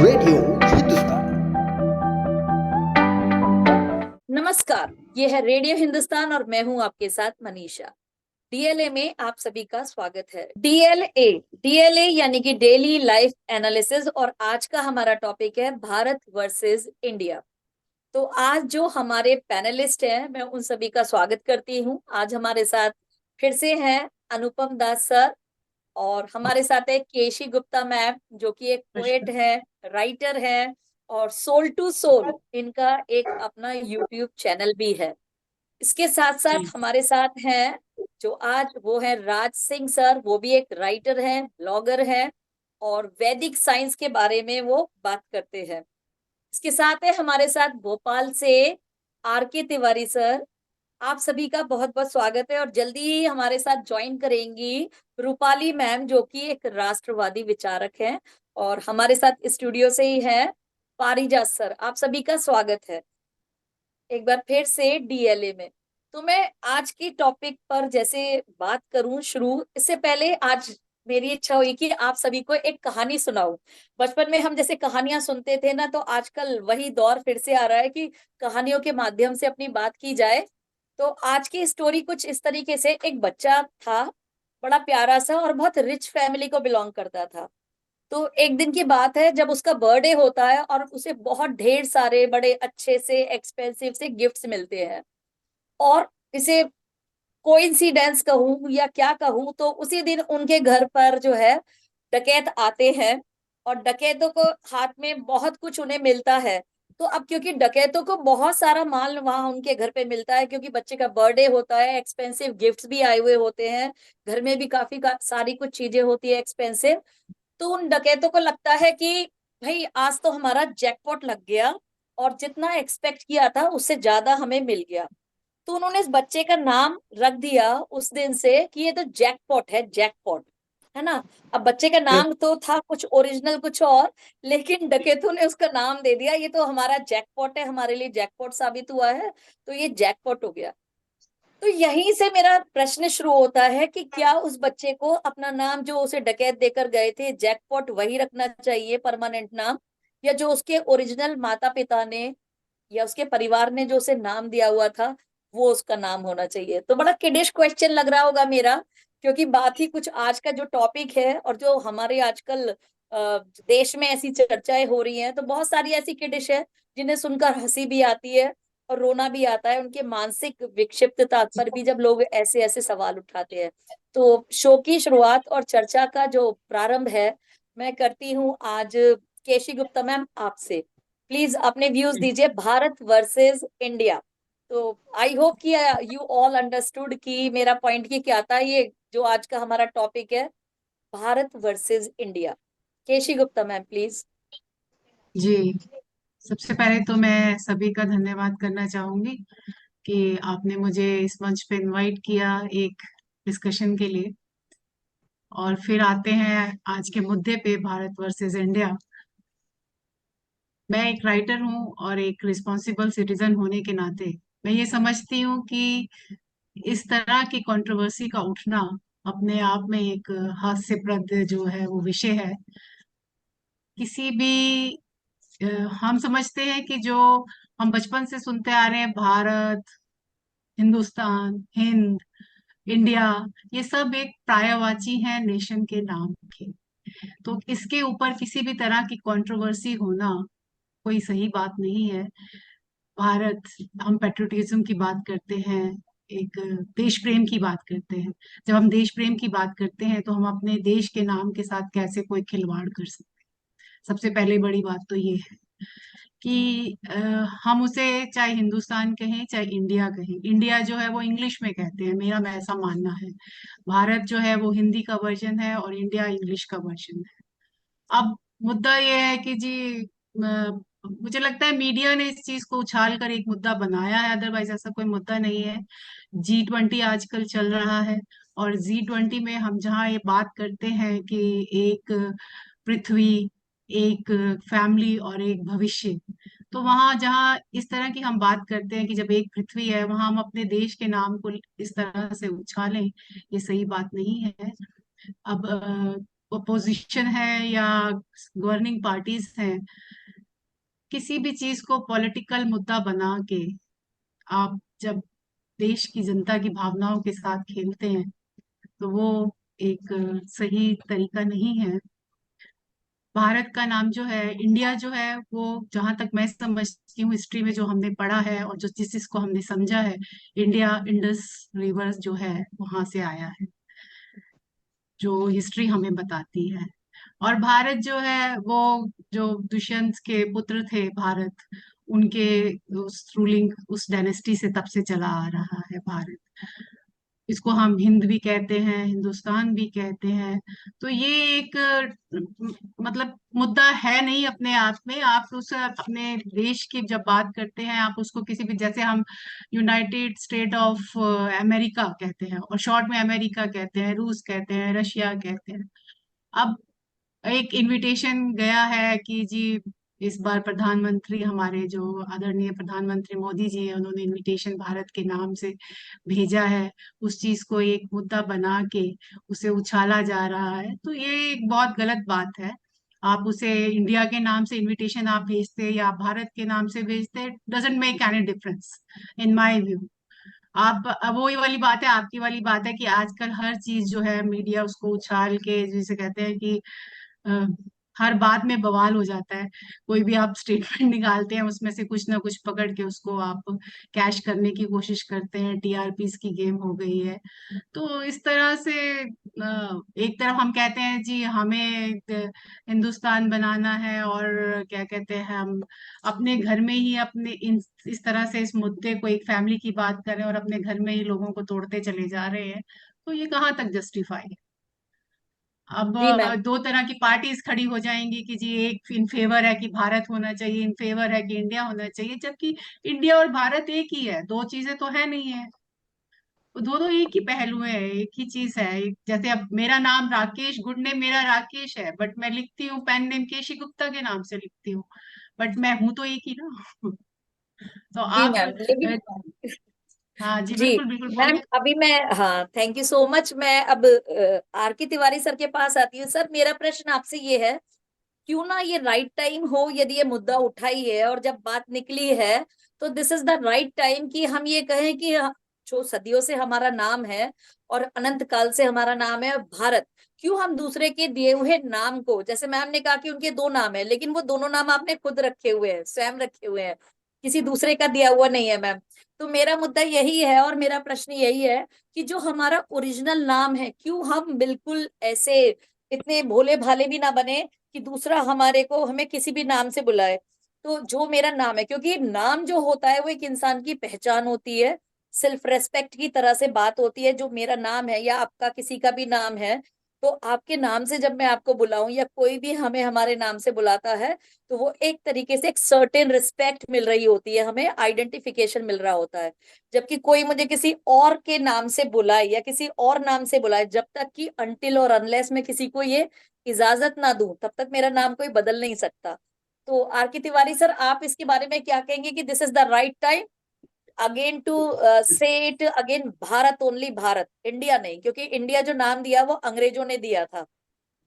Radio Hindustan. नमस्कार। ये है रेडियो हिंदुस्तान और मैं हूं आपके साथ मनीषा। डीएलए में आप सभी का स्वागत है। डीएलए डीएलए यानी कि डेली लाइफ एनालिसिस, और आज का हमारा टॉपिक है भारत वर्सेस इंडिया। तो आज जो हमारे पैनलिस्ट हैं, मैं उन सभी का स्वागत करती हूं। आज हमारे साथ फिर से हैं अनुपम दास सर, और हमारे साथ है केशी गुप्ता मैम, जो कि एक पोएट है, राइटर है, और सोल टू सोल इनका एक अपना यूट्यूब चैनल भी है। इसके साथ साथ जी हमारे साथ हैं जो आज वो है राज सिंह सर, वो भी एक राइटर हैं, ब्लॉगर हैं, और वैदिक साइंस के बारे में वो बात करते हैं। इसके साथ है हमारे साथ भोपाल से आर के तिवारी सर। आप सभी का बहुत बहुत स्वागत है। और जल्दी ही हमारे साथ ज्वाइन करेंगी रूपाली मैम, जो कि एक राष्ट्रवादी विचारक हैं, और हमारे साथ स्टूडियो से ही है पारिजात सर। आप सभी का स्वागत है एक बार फिर से डीएलए में। तो मैं आज की टॉपिक पर जैसे बात करूं शुरू, इससे पहले आज मेरी इच्छा हुई कि आप सभी को एक कहानी सुनाऊं। बचपन में हम जैसे कहानियां सुनते थे ना, तो आजकल वही दौर फिर से आ रहा है कि कहानियों के माध्यम से अपनी बात की जाए। तो आज की स्टोरी कुछ इस तरीके से, एक बच्चा था, बड़ा प्यारा सा, और बहुत रिच फैमिली को बिलोंग करता था। तो एक दिन की बात है जब उसका बर्थडे होता है, और उसे बहुत ढेर सारे बड़े अच्छे से एक्सपेंसिव से गिफ्ट्स मिलते हैं। और इसे कोइंसिडेंस कहूं या क्या कहूं, तो उसी दिन उनके घर पर जो है डकैत आते हैं, और डकैतों को हाथ में बहुत कुछ उन्हें मिलता है। तो अब क्योंकि डकैतों को बहुत सारा माल वहां उनके घर पे मिलता है, क्योंकि बच्चे का बर्थडे होता है, एक्सपेंसिव गिफ्ट्स भी आए हुए होते हैं, घर में भी काफी सारी कुछ चीजें होती है एक्सपेंसिव। तो उन डकैतों को लगता है कि भाई आज तो हमारा जैकपॉट लग गया, और जितना एक्सपेक्ट किया था उससे ज्यादा हमें मिल गया। तो उन्होंने इस बच्चे का नाम रख दिया उस दिन से कि ये तो जैकपॉट है, जैकपॉट, है ना। अब बच्चे का नाम तो था कुछ ओरिजिनल कुछ और, लेकिन डकैतों ने उसका नाम दे दिया ये तो हमारा जैकपॉट है, हमारे लिए जैकपॉट साबित हुआ है, तो ये जैकपॉट हो गया। तो यहीं से मेरा प्रश्न शुरू होता है कि क्या उस बच्चे को अपना नाम जो उसे डकैत देकर गए थे जैकपॉट वही रखना चाहिए, परमानेंट नाम, या जो उसके ओरिजिनल माता पिता ने या उसके परिवार ने जो उसे नाम दिया हुआ था वो उसका नाम होना चाहिए। तो बड़ा किडिश क्वेश्चन लग रहा होगा मेरा, क्योंकि बात ही कुछ आज का जो टॉपिक है, और जो हमारे आजकल देश में ऐसी चर्चाएं हो रही हैं, तो बहुत सारी ऐसी किडिश है जिन्हें सुनकर हंसी भी आती है और रोना भी आता है, उनके मानसिक विक्षिप्तता पर भी जब लोग ऐसे ऐसे सवाल उठाते हैं। तो शो की शुरुआत और चर्चा का जो प्रारंभ है, मैं करती हूँ आज केशी गुप्ता मैम आपसे। प्लीज अपने व्यूज दीजिए भारत वर्सेस इंडिया। तो आई होप कि यू ऑल अंडरस्टूड कि मेरा पॉइंट ये क्या था, ये जो आज का हमारा टॉपिक है, Bharat versus India. Keshi Gupta ma'am please. जी। सबसे पहले तो मैं सभी का धन्यवाद करना चाहूंगी कि आपने मुझे इस मंच पे इनवाइट किया एक डिस्कशन के लिए। और फिर आते हैं आज के मुद्दे पे, भारत वर्सेस इंडिया। मैं एक राइटर हूँ और एक रिस्पॉन्सिबल सिटीजन होने के नाते मैं ये समझती हूँ कि इस तरह की कंट्रोवर्सी का उठना अपने आप में एक हास्यप्रद जो है वो विषय है। किसी भी अ, हम समझते हैं कि जो हम बचपन से सुनते आ रहे हैं, भारत, हिंदुस्तान, हिंद, इंडिया, ये सब एक पर्यायवाची है नेशन के नाम के। तो इसके ऊपर किसी भी तरह की कंट्रोवर्सी होना कोई सही बात नहीं है। भारत, हम पेट्रियोटिज्म की बात करते हैं, एक देश प्रेम की बात करते हैं। जब हम देश प्रेम की बात करते हैं तो हम अपने देश के नाम के साथ कैसे कोई खिलवाड़ कर सकते हैं। सबसे पहले बड़ी बात तो ये है कि हम उसे चाहे हिंदुस्तान कहें चाहे इंडिया कहें, इंडिया जो है वो इंग्लिश में कहते हैं, मेरा मैं ऐसा मानना है। भारत जो है वो हिंदी का वर्जन है और इंडिया इंग्लिश का वर्जन है। अब मुद्दा ये है कि जी मुझे लगता है मीडिया ने इस चीज को उछाल कर एक मुद्दा बनाया है, अदरवाइज ऐसा कोई मुद्दा नहीं है। G20 आजकल चल रहा है, और G20 में हम जहाँ ये बात करते हैं कि एक पृथ्वी, एक फैमिली और एक भविष्य, तो वहां जहाँ इस तरह की हम बात करते हैं कि जब एक पृथ्वी है वहां हम अपने देश के नाम को इस तरह से उछालें, ये सही बात नहीं है। अब ओपोजिशन है या गवर्निंग पार्टीज हैं, किसी भी चीज को पॉलिटिकल मुद्दा बना के आप जब देश की जनता की भावनाओं के साथ खेलते हैं तो वो एक सही तरीका नहीं है। भारत का नाम जो है, इंडिया जो है, वो जहां तक मैं समझती हूँ हिस्ट्री में जो हमने पढ़ा है और जो जिस चीज को हमने समझा है, इंडिया इंडस रिवर जो है वहां से आया है, जो हिस्ट्री हमें बताती है। और भारत जो है वो जो दुष्यंत के पुत्र थे भारत, उनके उस रूलिंग उस डायनेस्टी से तब से चला आ रहा है भारत। इसको हम हिंद भी कहते हैं, हिंदुस्तान भी कहते हैं। तो ये एक मतलब मुद्दा है नहीं अपने आप में। आप उस अपने देश की जब बात करते हैं, आप उसको किसी भी, जैसे हम यूनाइटेड स्टेट ऑफ अमेरिका कहते हैं और शॉर्ट में अमेरिका कहते हैं, रूस कहते हैं, रशिया कहते हैं। अब एक इनविटेशन गया है कि जी इस बार प्रधानमंत्री, हमारे जो आदरणीय प्रधानमंत्री मोदी जी हैं, उन्होंने इनविटेशन भारत के नाम से भेजा है। उस चीज को एक मुद्दा बना के उसे उछाला जा रहा है, तो ये एक बहुत गलत बात है। आप उसे इंडिया के नाम से इनविटेशन आप भेजते या भारत के नाम से भेजते, doesn't make any difference in my view. आप अब वही वाली बात है, आपकी वाली बात है कि आजकल हर चीज जो है मीडिया उसको उछाल के, जिसे कहते हैं कि अ, हर बात में बवाल हो जाता है। कोई भी आप स्टेटमेंट निकालते हैं उसमें से कुछ ना कुछ पकड़ के उसको आप कैश करने की कोशिश करते हैं, टीआरपीस की गेम हो गई है। तो इस तरह से एक तरफ हम कहते हैं जी हमें हिंदुस्तान बनाना है, और क्या कहते हैं, हम अपने घर में ही अपने इस तरह से इस मुद्दे को, एक फैमिली की बात कर रहे हैं और अपने घर में ही लोगों को तोड़ते चले जा रहे हैं। तो ये कहाँ तक जस्टिफाई है? अब जी मैम। दो तरह की पार्टीज खड़ी हो जाएंगी कि जी एक इन फेवर है कि भारत होना चाहिए, इन फेवर है कि इंडिया होना चाहिए, जबकि इंडिया और भारत एक ही है, दो चीजें तो है नहीं है। वो दोनों एक ही पहलू है, एक ही चीज है। जैसे अब मेरा नाम राकेश गुड नेम मेरा राकेश है, बट मैं लिखती हूँ पेन नेम केशी गुप्ता के नाम से लिखती हूँ, बट मैं हूं तो एक ही ना। तो जी आप मैम, लेकिन हाँ जी, जी बिल्कुल बिल्कुल मैम, बोलिए। अभी मैं, हाँ, थैंक यू सो मच। मैं अब आर के तिवारी सर के पास आती हूँ। सर, मेरा प्रश्न आपसे ये है, क्यों ना ये राइट टाइम हो, यदि ये मुद्दा उठाई है और जब बात निकली है, तो this is the right time कि हम ये कहें कि जो सदियों से हमारा नाम है और अनंत काल से हमारा नाम है भारत, क्यों हम दूसरे के दिए हुए नाम को, जैसे मैम ने कहा कि उनके दो नाम है, लेकिन वो दोनों नाम आपने खुद रखे हुए हैं, स्वयं रखे हुए हैं, किसी दूसरे का दिया हुआ नहीं है मैम। तो मेरा मुद्दा यही है और मेरा प्रश्न यही है कि जो हमारा ओरिजिनल नाम है, क्यों हम बिल्कुल ऐसे इतने भोले भाले भी ना बने कि दूसरा हमारे को हमें किसी भी नाम से बुलाए। तो जो मेरा नाम है, क्योंकि नाम जो होता है वो एक इंसान की पहचान होती है, सेल्फ रेस्पेक्ट की तरह से बात होती है। जो मेरा नाम है या आपका किसी का भी नाम है, तो आपके नाम से जब मैं आपको बुलाऊं या कोई भी हमें हमारे नाम से बुलाता है, तो वो एक तरीके से एक सर्टेन रिस्पेक्ट मिल रही होती है, हमें आइडेंटिफिकेशन मिल रहा होता है। जबकि कोई मुझे किसी और के नाम से बुलाए या किसी और नाम से बुलाए, जब तक कि अनटिल और अनलेस मैं किसी को ये इजाजत ना दूं, तब तक मेरा नाम कोई बदल नहीं सकता। तो आर के तिवारी सर, आप इसके बारे में क्या कहेंगे कि this is the right time again to say it again, Bharat only, Bharat, India नहीं, क्योंकि इंडिया जो नाम दिया वो अंग्रेजों ने दिया था।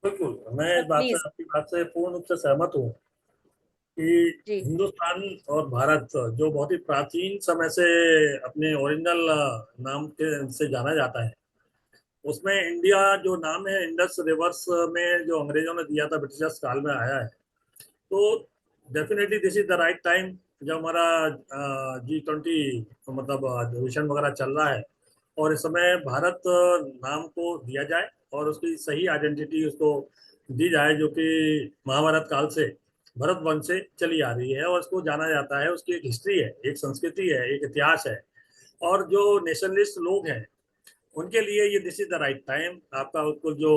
बिल्कुल, मैं सर इस बात से, प्लीज। आपकी बात से पूर्ण रूप से सहमत हूँ कि जी हिंदुस्तान और भारत जो बहुत ही प्राचीन समय से अपने ओरिजिनल नाम के से जाना जाता है, उसमें इंडिया जो नाम है इंडस रिवर्स में जो अंग्रेजों ने दिया था, ब्रिटिशर्स काल में आया है। तो definitely this is the right time, जब हमारा G20 मतलब अधिवेशन वगैरह चल रहा है, और इस समय भारत नाम को दिया जाए और उसकी सही आइडेंटिटी उसको दी जाए, जो कि महाभारत काल से भरत वंश से चली आ रही है और उसको जाना जाता है। उसकी एक हिस्ट्री है, एक संस्कृति है, एक इतिहास है। और जो नेशनलिस्ट लोग हैं उनके लिए ये this is the right time. आपका उसको जो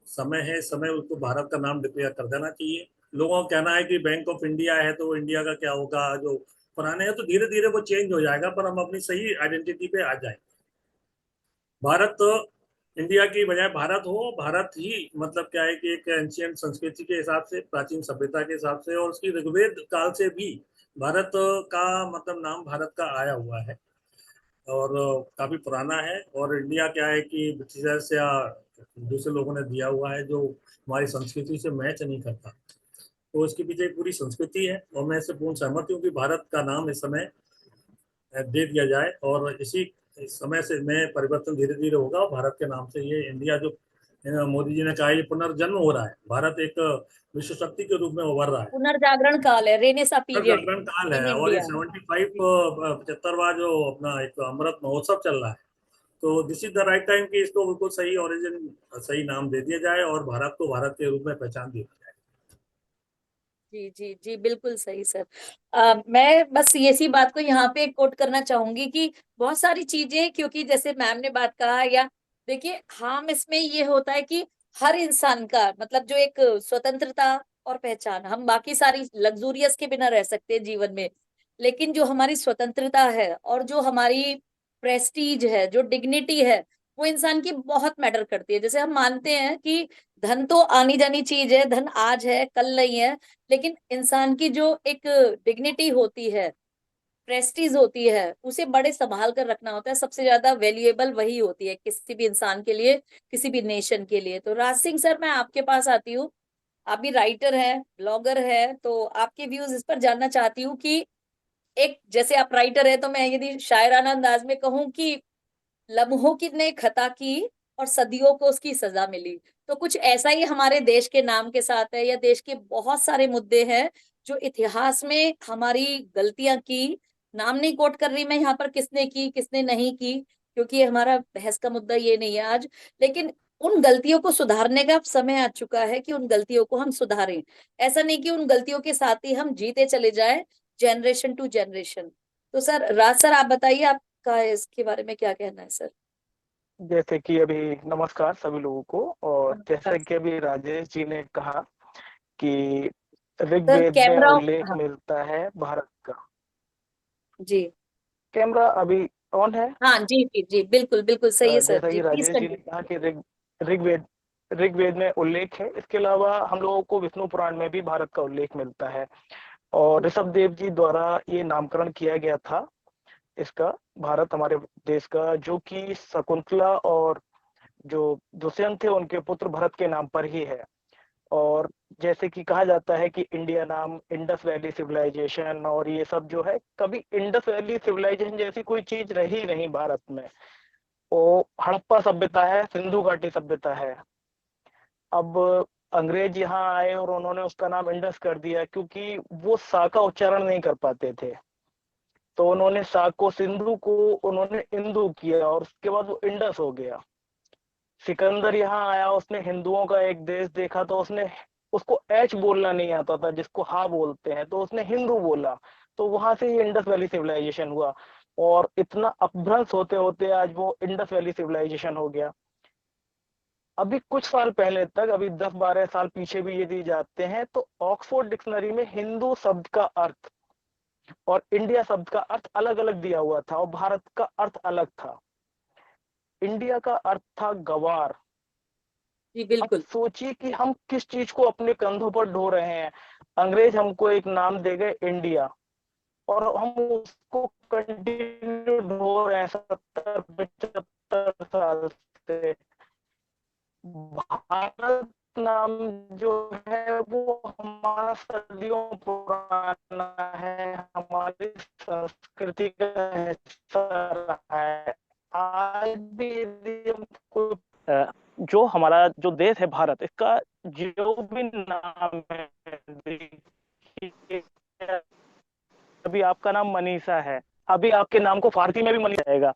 समय है, समय उसको भारत का नाम डिक्लेयर कर देना चाहिए। लोगों का कहना है कि बैंक ऑफ इंडिया है तो इंडिया का क्या होगा, जो पुराने हैं, तो धीरे धीरे वो चेंज हो जाएगा, पर हम अपनी सही आइडेंटिटी पे आ जाए। भारत इंडिया की बजाय भारत हो, भारत ही मतलब क्या है कि एक एंशियंट संस्कृति के हिसाब से, प्राचीन सभ्यता के हिसाब से, और उसकी ऋग्वेद काल से भी भारत का मतलब नाम भारत का आया हुआ है और काफी पुराना है। और इंडिया क्या है कि ब्रिटिशर्स या दूसरे लोगों ने दिया हुआ है जो हमारी संस्कृति से मैच नहीं करता। तो इसके पीछे एक पूरी संस्कृति है, और मैं इससे पूर्ण सहमत हूँ कि भारत का नाम इस समय दे दिया जाए, और इसी समय से में परिवर्तन धीरे धीरे होगा, और भारत के नाम से ये इंडिया जो मोदी जी ने कहा, ये पुनर्जन्म हो रहा है। भारत एक विश्व शक्ति के रूप में उभर रहा है। पुनर्जागरण काल है, रेनेसा पीरियड पुनर्जागरण काल इन है, और ये इंडिया। 75वां जो अपना एक अमृत महोत्सव चल रहा है। तो this is the right time कि इसको बिल्कुल सही ओरिजिन, सही नाम दे दिया जाए, और भारत को भारत के रूप में पहचान दी जाए। जी जी जी, बिल्कुल सही सर। मैं बस इसी बात को यहाँ पे कोट करना चाहूंगी कि बहुत सारी चीजें, क्योंकि जैसे मैम ने बात कहा, या देखिए हम इसमें ये होता है कि हर इंसान का मतलब जो एक स्वतंत्रता और पहचान, हम बाकी सारी लग्जूरियस के बिना रह सकते हैं जीवन में, लेकिन जो हमारी स्वतंत्रता है और जो हमारी प्रेस्टीज है, जो डिग्निटी है, वो इंसान की बहुत मैटर करती है। जैसे हम मानते हैं कि धन तो आनी जानी चीज है, धन आज है कल नहीं है, लेकिन इंसान की जो एक डिग्निटी होती है, प्रेस्टीज होती है, उसे बड़े संभाल कर रखना होता है। सबसे ज्यादा वैल्यूएबल वही होती है किसी भी इंसान के लिए, किसी भी नेशन के लिए। तो राज सिंह सर, मैं आपके पास आती हूँ। आप भी राइटर हैं, ब्लॉगर हैं, तो आपके व्यूज इस पर जानना चाहती हूँ कि एक, जैसे आप राइटर है, तो मैं यदि शायराना अंदाज में कहूँ कि लम्हों की ने खता की और सदियों को उसकी सजा मिली, तो कुछ ऐसा ही हमारे देश के नाम के साथ है, या देश के बहुत सारे मुद्दे हैं जो इतिहास में हमारी गलतियां की, नाम नहीं कोट कर रही मैं यहाँ पर किसने की किसने नहीं की, क्योंकि ये हमारा बहस का मुद्दा ये नहीं है आज, लेकिन उन गलतियों को सुधारने का अब समय आ चुका है कि उन गलतियों को हम सुधारें। ऐसा नहीं कि उन गलतियों के साथ ही हम जीते चले जाएं, जनरेशन टू जनरेशन। तो सर, राज सर, आप बताइए, आपका इसके बारे में क्या कहना है सर? जैसे कि अभी नमस्कार सभी लोगों को। और जैसे कि अभी राजेश जी ने कहा कि सर ऋग्वेद में कैमरा, उल्लेख हाँ मिलता है भारत का। जी, कैमरा अभी ऑन है। हाँ जी जी जी, बिल्कुल बिल्कुल सही है सर जैसा जी, कि प्लीज राजेश जी ने कंटिन्यू। कहा कि ऋग्वेद ऋग्वेद में उल्लेख है। इसके अलावा हम लोगों को विष्णु पुराण में भी भारत का उल्लेख मिलता है, और ऋषभ देव जी द्वारा ये नामकरण किया गया था इसका, भारत हमारे देश का, जो कि शकुंतला और जो दुष्यंत थे उनके पुत्र भरत के नाम पर ही है। और जैसे कि कहा जाता है कि इंडिया नाम इंडस वैली सिविलाइजेशन और ये सब जो है, कभी इंडस वैली सिविलाइजेशन जैसी कोई चीज रही नहीं भारत में। वो हड़प्पा सभ्यता है, सिंधु घाटी सभ्यता है। अब अंग्रेज यहाँ आए और उन्होंने उसका नाम इंडस कर दिया, क्योंकि वो सा का उच्चारण नहीं कर पाते थे, तो उन्होंने सा को सिंधु को उन्होंने इंदु किया, और उसके बाद वो इंडस हो गया। सिकंदर यहाँ आया, उसने हिंदुओं का एक देश देखा, तो उसने उसको एच बोलना नहीं आता था जिसको हा बोलते हैं, तो उसने हिंदू बोला। तो वहां से ही इंडस वैली सिविलाइजेशन हुआ, और इतना अपभ्रंश होते होते आज वो इंडस वैली सिविलाइजेशन हो गया। अभी कुछ साल पहले तक, अभी 10-12 साल पीछे भी यदि जाते हैं, तो ऑक्सफोर्ड डिक्शनरी में हिंदू शब्द का अर्थ और इंडिया शब्द का अर्थ अलग अलग दिया हुआ था, और भारत का अर्थ अलग था। इंडिया का अर्थ था गवार। जी अब बिल्कुल। सोचिए कि हम किस चीज को अपने कंधों पर ढो रहे हैं। अंग्रेज हमको एक नाम दे गए इंडिया, और हम उसको कंटिन्यू ढो रहे हैं 70-75 साल से। भारत नाम जो है वो हमारा सदियों पुराना है, हमारी संस्कृति का हिस्सा रहा है। आज भी यदि हम कोई जो हमारा जो देश है भारत, इसका जो भी नाम है, देखिए, अभी आपका नाम मनीषा है, अभी आपके नाम को फारसी में भी मनीषा आएगा।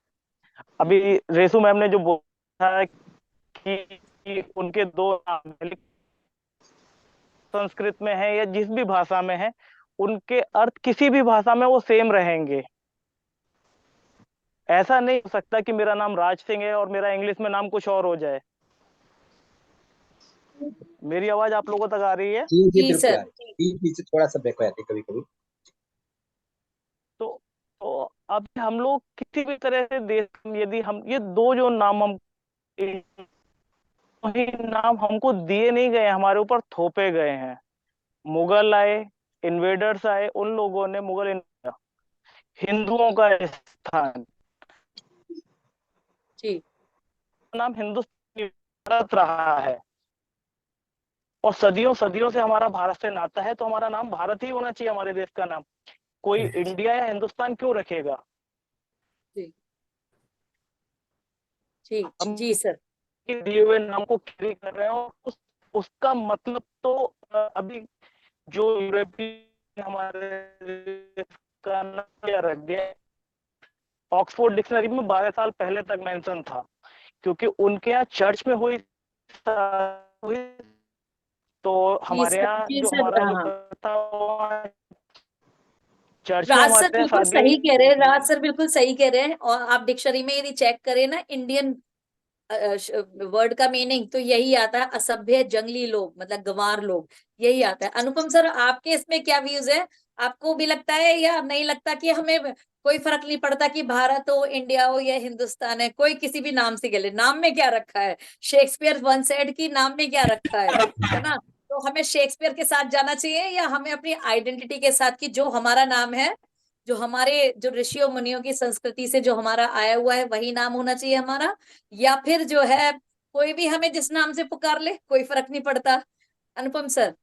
अभी रेसू मैम ने जो बोला कि उनके दो नाम हैं, संस्कृत में है या जिस भी भाषा में है, उनके अर्थ किसी भी भाषा में वो सेम रहेंगे। ऐसा नहीं हो सकता कि मेरा नाम राज सिंह है और मेरा इंग्लिश में नाम कुछ और हो जाए। मेरी आवाज आप लोगों तक आ रही है? जी जी जी बिल्कुल आ सर। रही है। बीच बीच से थोड़ा सा ब्रेक हो जाती है कभी कभी। तो अब हम लोग किसी भी तरह से देश, यदि हम ये दो जो नाम हम ही नाम हमको दिए नहीं गए, हमारे ऊपर थोपे गए हैं। मुगल आए, इन्वेडर्स आए, उन लोगों ने मुगल हिंदुओं का स्थान जी नाम हिंदुस्तानी भारत रहा है और सदियों सदियों से हमारा भारत से नाता है, तो हमारा नाम भारत ही होना चाहिए, हमारे देश का नाम। कोई इंडिया या हिंदुस्तान क्यों रखेगा? जी जी हम जी सर। दिए हुए नाम को कैरी कर रहे हो, उसका मतलब तो अभी जो यूरोपीय हमारे देश का नाम क्या रख दिया, ऑक्सफोर्ड डिक्शनरी में 12 साल पहले तक मेंशन था, क्योंकि उनके यहाँ चर्च में हुई तो हमारे यहाँ जी जो सर, हमारा जो हाँ। था चर्च में राज सर हमारे यहाँ बिल्कुल शादी सही हुई। कह रहे हैं, राज सर बिल्कुल सही कह रहे हैं। और आप डिक्शनरी में यदि चेक करें ना इंडियन वर्ड का मीनिंग, तो यही आता है, असभ्य जंगली लोग, मतलब गंवार लोग, यही आता है। अनुपम सर, आपके इसमें क्या व्यूज है? आपको भी लगता है या नहीं लगता कि हमें कोई फर्क नहीं पड़ता कि भारत हो, इंडिया हो या हिंदुस्तान है, कोई किसी भी नाम से खेले? नाम में क्या रखा है? शेक्सपियर वन सेड की नाम में क्या रखा है ना? तो हमें शेक्सपियर के साथ जाना चाहिए या हमें अपनी आइडेंटिटी के साथ, कि जो हमारा नाम है, जो हमारे जो ऋषियों मुनियों की संस्कृति से जो हमारा आया हुआ है, वही नाम होना चाहिए हमारा? या फिर जो है कोई भी हमें जिस नाम से पुकार ले, कोई फर्क नहीं पड़ता? अनुपम सर।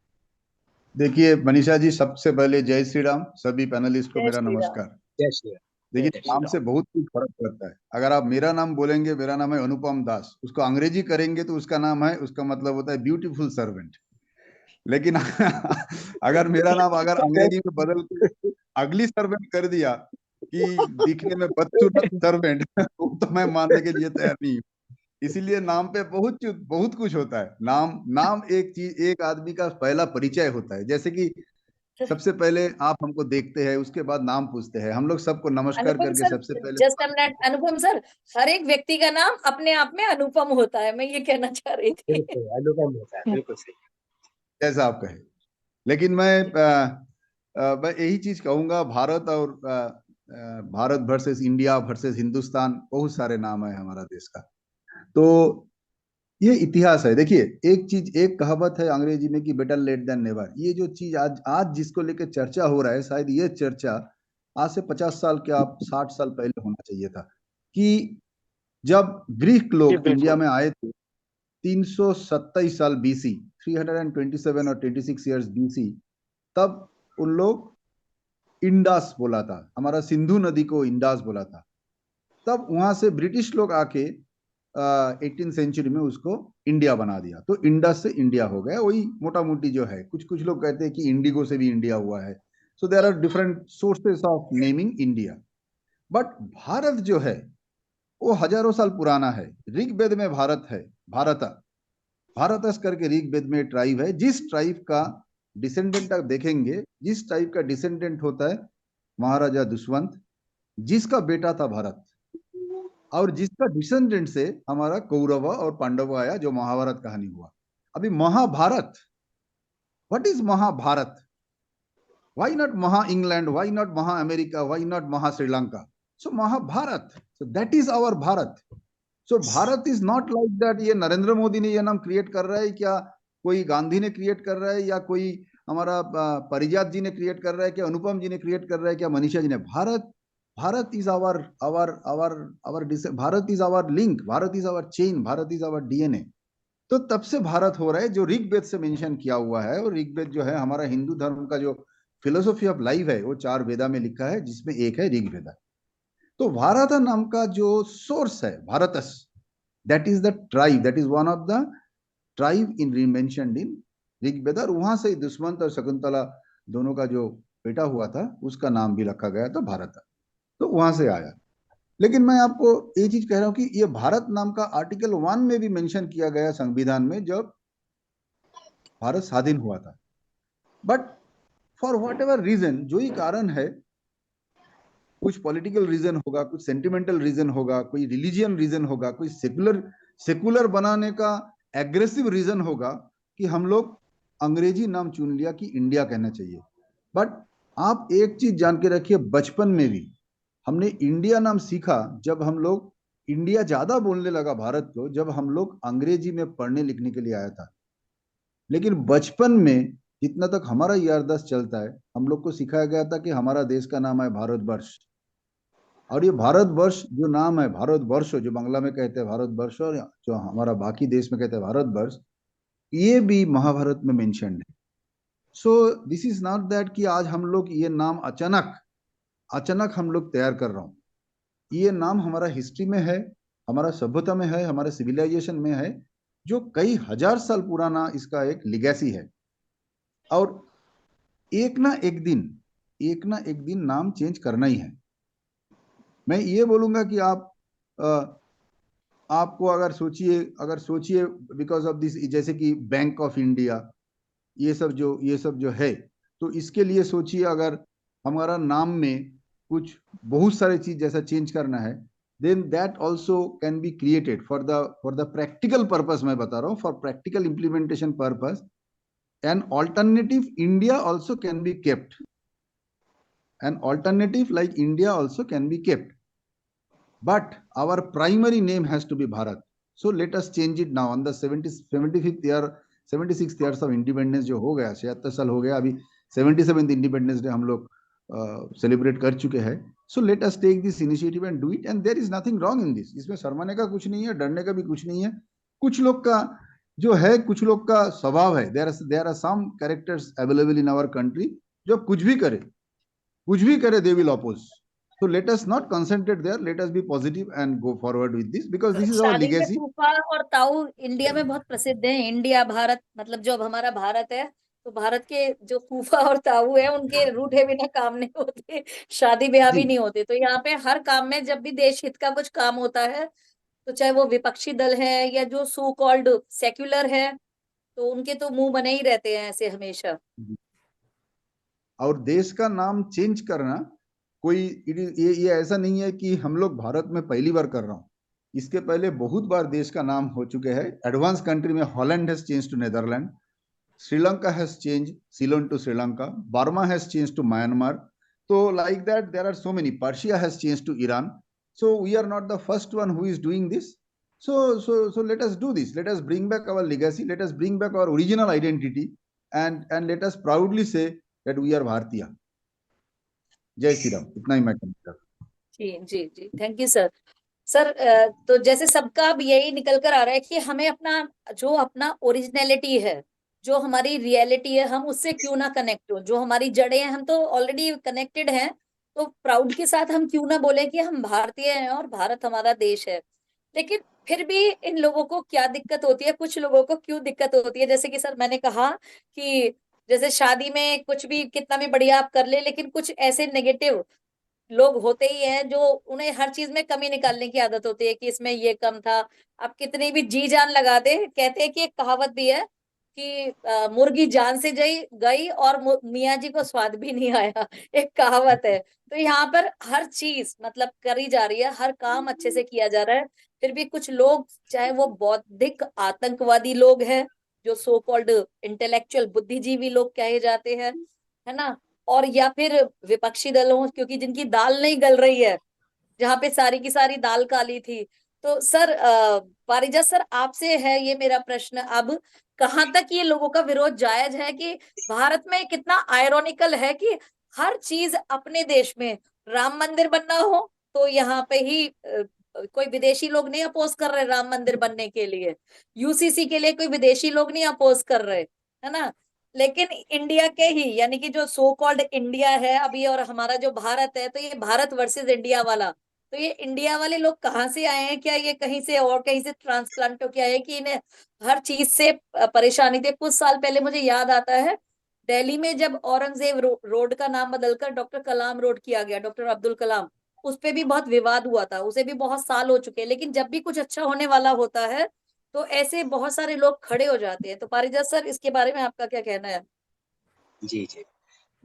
देखिए मनीषा जी, सबसे पहले जय श्री राम। सभी पैनलिस्ट को जय मेरा श्री राम। नमस्कार। जय श्री राम। देखिए, जय श्री नाम से बहुत कुछ फर्क पड़ता है। अगर आप मेरा नाम बोलेंगे, मेरा नाम है अनुपम दास, उसको अंग्रेजी करेंगे तो उसका नाम है, उसका मतलब होता है ब्यूटीफुल सर्वेंट। लेकिन अगर मेरा नाम अगर अंग्रेजी में बदल के अगली सर्वेंट कर दिया कि दिखने में बदसूरत सर्वेंट, तो मैं मानने के लिए तैयार नहीं हूँ। इसीलिए नाम पे बहुत कुछ होता है। नाम नाम एक चीज, एक आदमी का पहला परिचय होता है। जैसे कि सबसे पहले आप हमको देखते हैं, उसके बाद नाम पूछते हैं। हम लोग सबको नमस्कार अनुपम करके सर, सबसे पहले जस्ट मिनट। अनुपम सर, हर एक व्यक्ति का नाम अपने आप में अनुपम होता है, मैं ये कहना चाह रही थी। बिल्कुल अनुपम होता है, बिल्कुल सही। जैसा आप कहे। लेकिन मैं यही चीज कहूंगा, भारत और Bharat versus India versus Hindustan, बहुत सारे नाम है हमारा देश का। तो ये इतिहास है। देखिए, एक चीज, एक कहावत है अंग्रेजी में कि बेटर लेट देन नेवर। ये जो चीज आज आज जिसको लेकर चर्चा हो रहा है, शायद ये चर्चा आज से 50 साल क्या 60 साल पहले होना चाहिए था। कि जब ग्रीक जी लोग इंडिया बिल्कुल। में आए थे 327 साल बीसी, 327 और 26 ईयर्स बीसी, तब उन लोग इंडास बोला था, हमारा सिंधु नदी को इंडास बोला था। तब वहां से ब्रिटिश लोग आके 18 सेंचुरी में उसको इंडिया बना दिया, तो इंडस से इंडिया हो गया। वही मोटा मोटी जो है, कुछ कुछ लोग कहते हैं कि इंडिगो से भी इंडिया हुआ है। So there are different sources of naming India. But Bharat जो है वो हजारों साल पुराना है। ऋग्वेद में भारत है, भारत भारतस करके ऋग्वेद में ट्राइब है। जिस ट्राइब का डिसेंडेंट आप देखेंगे, जिस ट्राइब का डिसेंडेंट होता है महाराजा दुष्यंत, जिसका बेटा था भारत, और जिसका डिसेंडेंट से हमारा कौरव और पांडव आया, जो महाभारत कहानी हुआ। अभी Mahabharat, what is Mahabharat? Why not maha England, why not maha America, why not maha Sri Lanka? So Mahabharat, so that is our Bharat. So Bharat is not like that ये नरेंद्र मोदी ने ये नाम क्रिएट कर रहा है, क्या कोई गांधी ने क्रिएट कर रहा है, या कोई हमारा परिजात जी ने क्रिएट कर रहा है, क्या अनुपम जी ने क्रिएट कर रहा है, क्या मनीषा जी ने? Bharat, Bharat is our Bharat is our link, Bharat is our chain, Bharat is our DNA. तो तब से भारत हो रहा है, जो ऋग्वेद से मेंशन किया हुआ है। और ऋग्वेद जो है हमारा हिंदू धर्म का जो फिलोसॉफी ऑफ लाइफ है, वो 4 वेदा में लिखा है, जिसमें एक है ऋग्वेदा। तो भारत नाम का जो सोर्स है, Bharatas, that is the tribe, that is one of the tribe in mentioned in Rigveda. और वहां से दुष्यंत और शकुंतला दोनों का जो बेटा हुआ था, उसका नाम भी रखा गया था भारत। तो वहां से आया। लेकिन मैं आपको ये चीज कह रहा हूं कि ये भारत नाम का आर्टिकल 1 में भी मेंशन किया गया संविधान में, जब भारत स्वाधीन हुआ था। But for whatever reason, जो ही कारण है, कुछ पॉलिटिकल रीजन होगा, कुछ सेंटिमेंटल रीजन होगा, कोई रिलीजियन रीजन होगा, कोई सेकुलर सेकुलर बनाने का एग्रेसिव रीजन होगा, कि हम लोग अंग्रेजी नाम चुन लिया कि इंडिया कहना चाहिए। बट आप एक चीज जान के रखिए, बचपन में भी हमने इंडिया नाम सीखा जब हम लोग, इंडिया ज्यादा बोलने लगा भारत को जब हम लोग अंग्रेजी में पढ़ने लिखने के लिए आया था। लेकिन बचपन में जितना तक हमारा याददाश्त चलता है, हम लोग को सिखाया गया था कि हमारा देश का नाम है भारतवर्ष। और ये भारतवर्ष जो नाम है, भारतवर्ष जो बांग्ला में कहते हैं भारतवर्ष, और जो हमारा बाकी देश में कहते हैं भारतवर्ष, ये भी महाभारत में मेंशन्ड है। So this is not that कि आज हम लोग ये नाम अचानक हम लोग तैयार कर रहा हूँ। ये नाम हमारा हिस्ट्री में है, हमारा सभ्यता में है, हमारे सिविलाइजेशन में है, जो कई हजार साल पुराना इसका एक लिगेसी है। और एक ना एक दिन नाम चेंज करना ही है। मैं ये बोलूंगा कि आपको अगर सोचिए बिकॉज ऑफ दिस, जैसे कि बैंक ऑफ इंडिया, ये सब जो है, तो इसके लिए सोचिए अगर हमारा नाम में कुछ बहुत सारे चीज जैसा चेंज करना है, then that also can be created for the practical purpose. मैं बता रहा हूँ, for practical implementation purpose, an alternative India also can be kept. An alternative like India also can be kept. But our primary name has to be Bharat. So let us change it now on the 75th year, 76th years of independence जो हो गया, 76 साल हो गया, अभी 77th independence day हम लोग celebrate कर चुके हैं। So let us take this initiative and do it, and there is nothing wrong in this. इसमें शर्माने का कुछ नहीं है, डरने का भी कुछ नहीं है। कुछ लोग का जो है, कुछ लोग का स्वभाव है, there are some characters available in our country, जो कुछ भी करे they will oppose. So let us not concentrate there. Let us be positive and go forward with this because this is our शादी में legacy. फूफा और ताऊ India में बहुत प्रसिद्ध है। इंडिया भारत मतलब जो अब हमारा भारत है, तो भारत के जो फूफा और ताऊ है उनके रूठे बिना काम नहीं होते, शादी ब्याह भी जी नहीं होते। तो यहाँ पे हर काम में जब भी देश हित का कुछ काम होता है, तो चाहे वो विपक्षी दल है या जो सो कॉल्ड सेक्युलर है, तो उनके तो मुंह बने ही रहते हैं ऐसे हमेशा। और देश का नाम चेंज करना कोई ये ऐसा नहीं है कि हम लोग भारत में पहली बार कर रहा हूँ। इसके पहले बहुत बार देश का नाम हो चुके हैं। एडवांस कंट्री में Holland has change to Netherland, Sri Lanka has change Ceylon to Sri Lanka, Burma has change to Myanmar. तो like that there are so many, Persia has change to Iran. So we are not the first one who is doing this. So let us do this. Let us bring back our legacy. Let us bring back our original identity, and let us proudly say that we are Bharatiya. जय श्री राम। इतना ही मैं कहना। जी जी जी, thank you sir. Sir तो जैसे सबका अब यही निकल कर आ रहा है कि हमें अपना ओरिजिनलिटी है, जो हमारी रियलिटी है, हम उससे क्यों ना कनेक्ट हो। जो हमारी जड़ें हैं, हम तो ऑलरेडी कनेक्टेड हैं, तो प्राउड के साथ हम क्यों ना बोले कि हम भारतीय हैं और भारत हमारा देश है। लेकिन फिर भी इन लोगों को क्या दिक्कत होती है, कुछ लोगों को क्यों दिक्कत होती है, जैसे कि सर मैंने कहा कि जैसे शादी में कुछ भी कितना भी बढ़िया आप कर ले, लेकिन कुछ ऐसे नेगेटिव लोग होते ही हैं जो उन्हें हर चीज में कमी निकालने की आदत होती है कि इसमें ये कम था। आप कितनी भी जी जान लगा दे, कहते हैं कि एक कहावत भी है कि मुर्गी जान से गई और मियाँ जी को स्वाद भी नहीं आया, एक कहावत है। तो यहाँ पर हर चीज मतलब करी जा रही है, हर काम अच्छे से किया जा रहा है, फिर भी कुछ लोग, चाहे वो बौद्धिक आतंकवादी लोग हैं, जो सो कॉल्ड इंटेलेक्चुअल बुद्धिजीवी लोग कहे जाते हैं, है ना, और या फिर विपक्षी दलों, क्योंकि जिनकी दाल नहीं गल रही है, जहां पे सारी की सारी दाल काली थी। तो सर पारिजात सर, आपसे है ये मेरा प्रश्न अब, कहां तक ये लोगों का विरोध जायज है कि भारत में कितना आयरॉनिकल है कि हर चीज अपने देश में, राम मंदिर बनना हो तो यहाँ पे ही कोई विदेशी लोग नहीं अपोज कर रहे राम मंदिर बनने के लिए, यूसीसी के लिए कोई विदेशी लोग नहीं अपोज कर रहे, है ना, लेकिन इंडिया के ही, यानी कि जो सो कॉल्ड इंडिया है अभी और हमारा जो भारत है, तो ये भारत वर्सेस इंडिया वाला, तो ये इंडिया वाले लोग कहाँ से आए हैं, क्या ये कहीं से और कहीं से ट्रांसप्लांट होके आए हैं कि इन्हें हर चीज से परेशानी थी। कुछ साल पहले मुझे याद आता है, दिल्ली में जब औरंगजेब रोड का नाम बदलकर डॉक्टर कलाम रोड किया गया, डॉक्टर अब्दुल कलाम, उस पे भी बहुत विवाद हुआ था, उसे भी बहुत साल हो चुके हैं, लेकिन जब भी कुछ अच्छा होने वाला होता है तो ऐसे बहुत सारे लोग खड़े हो जाते हैं। तो पारिजात सर, इसके बारे में आपका क्या कहना है? जी जी,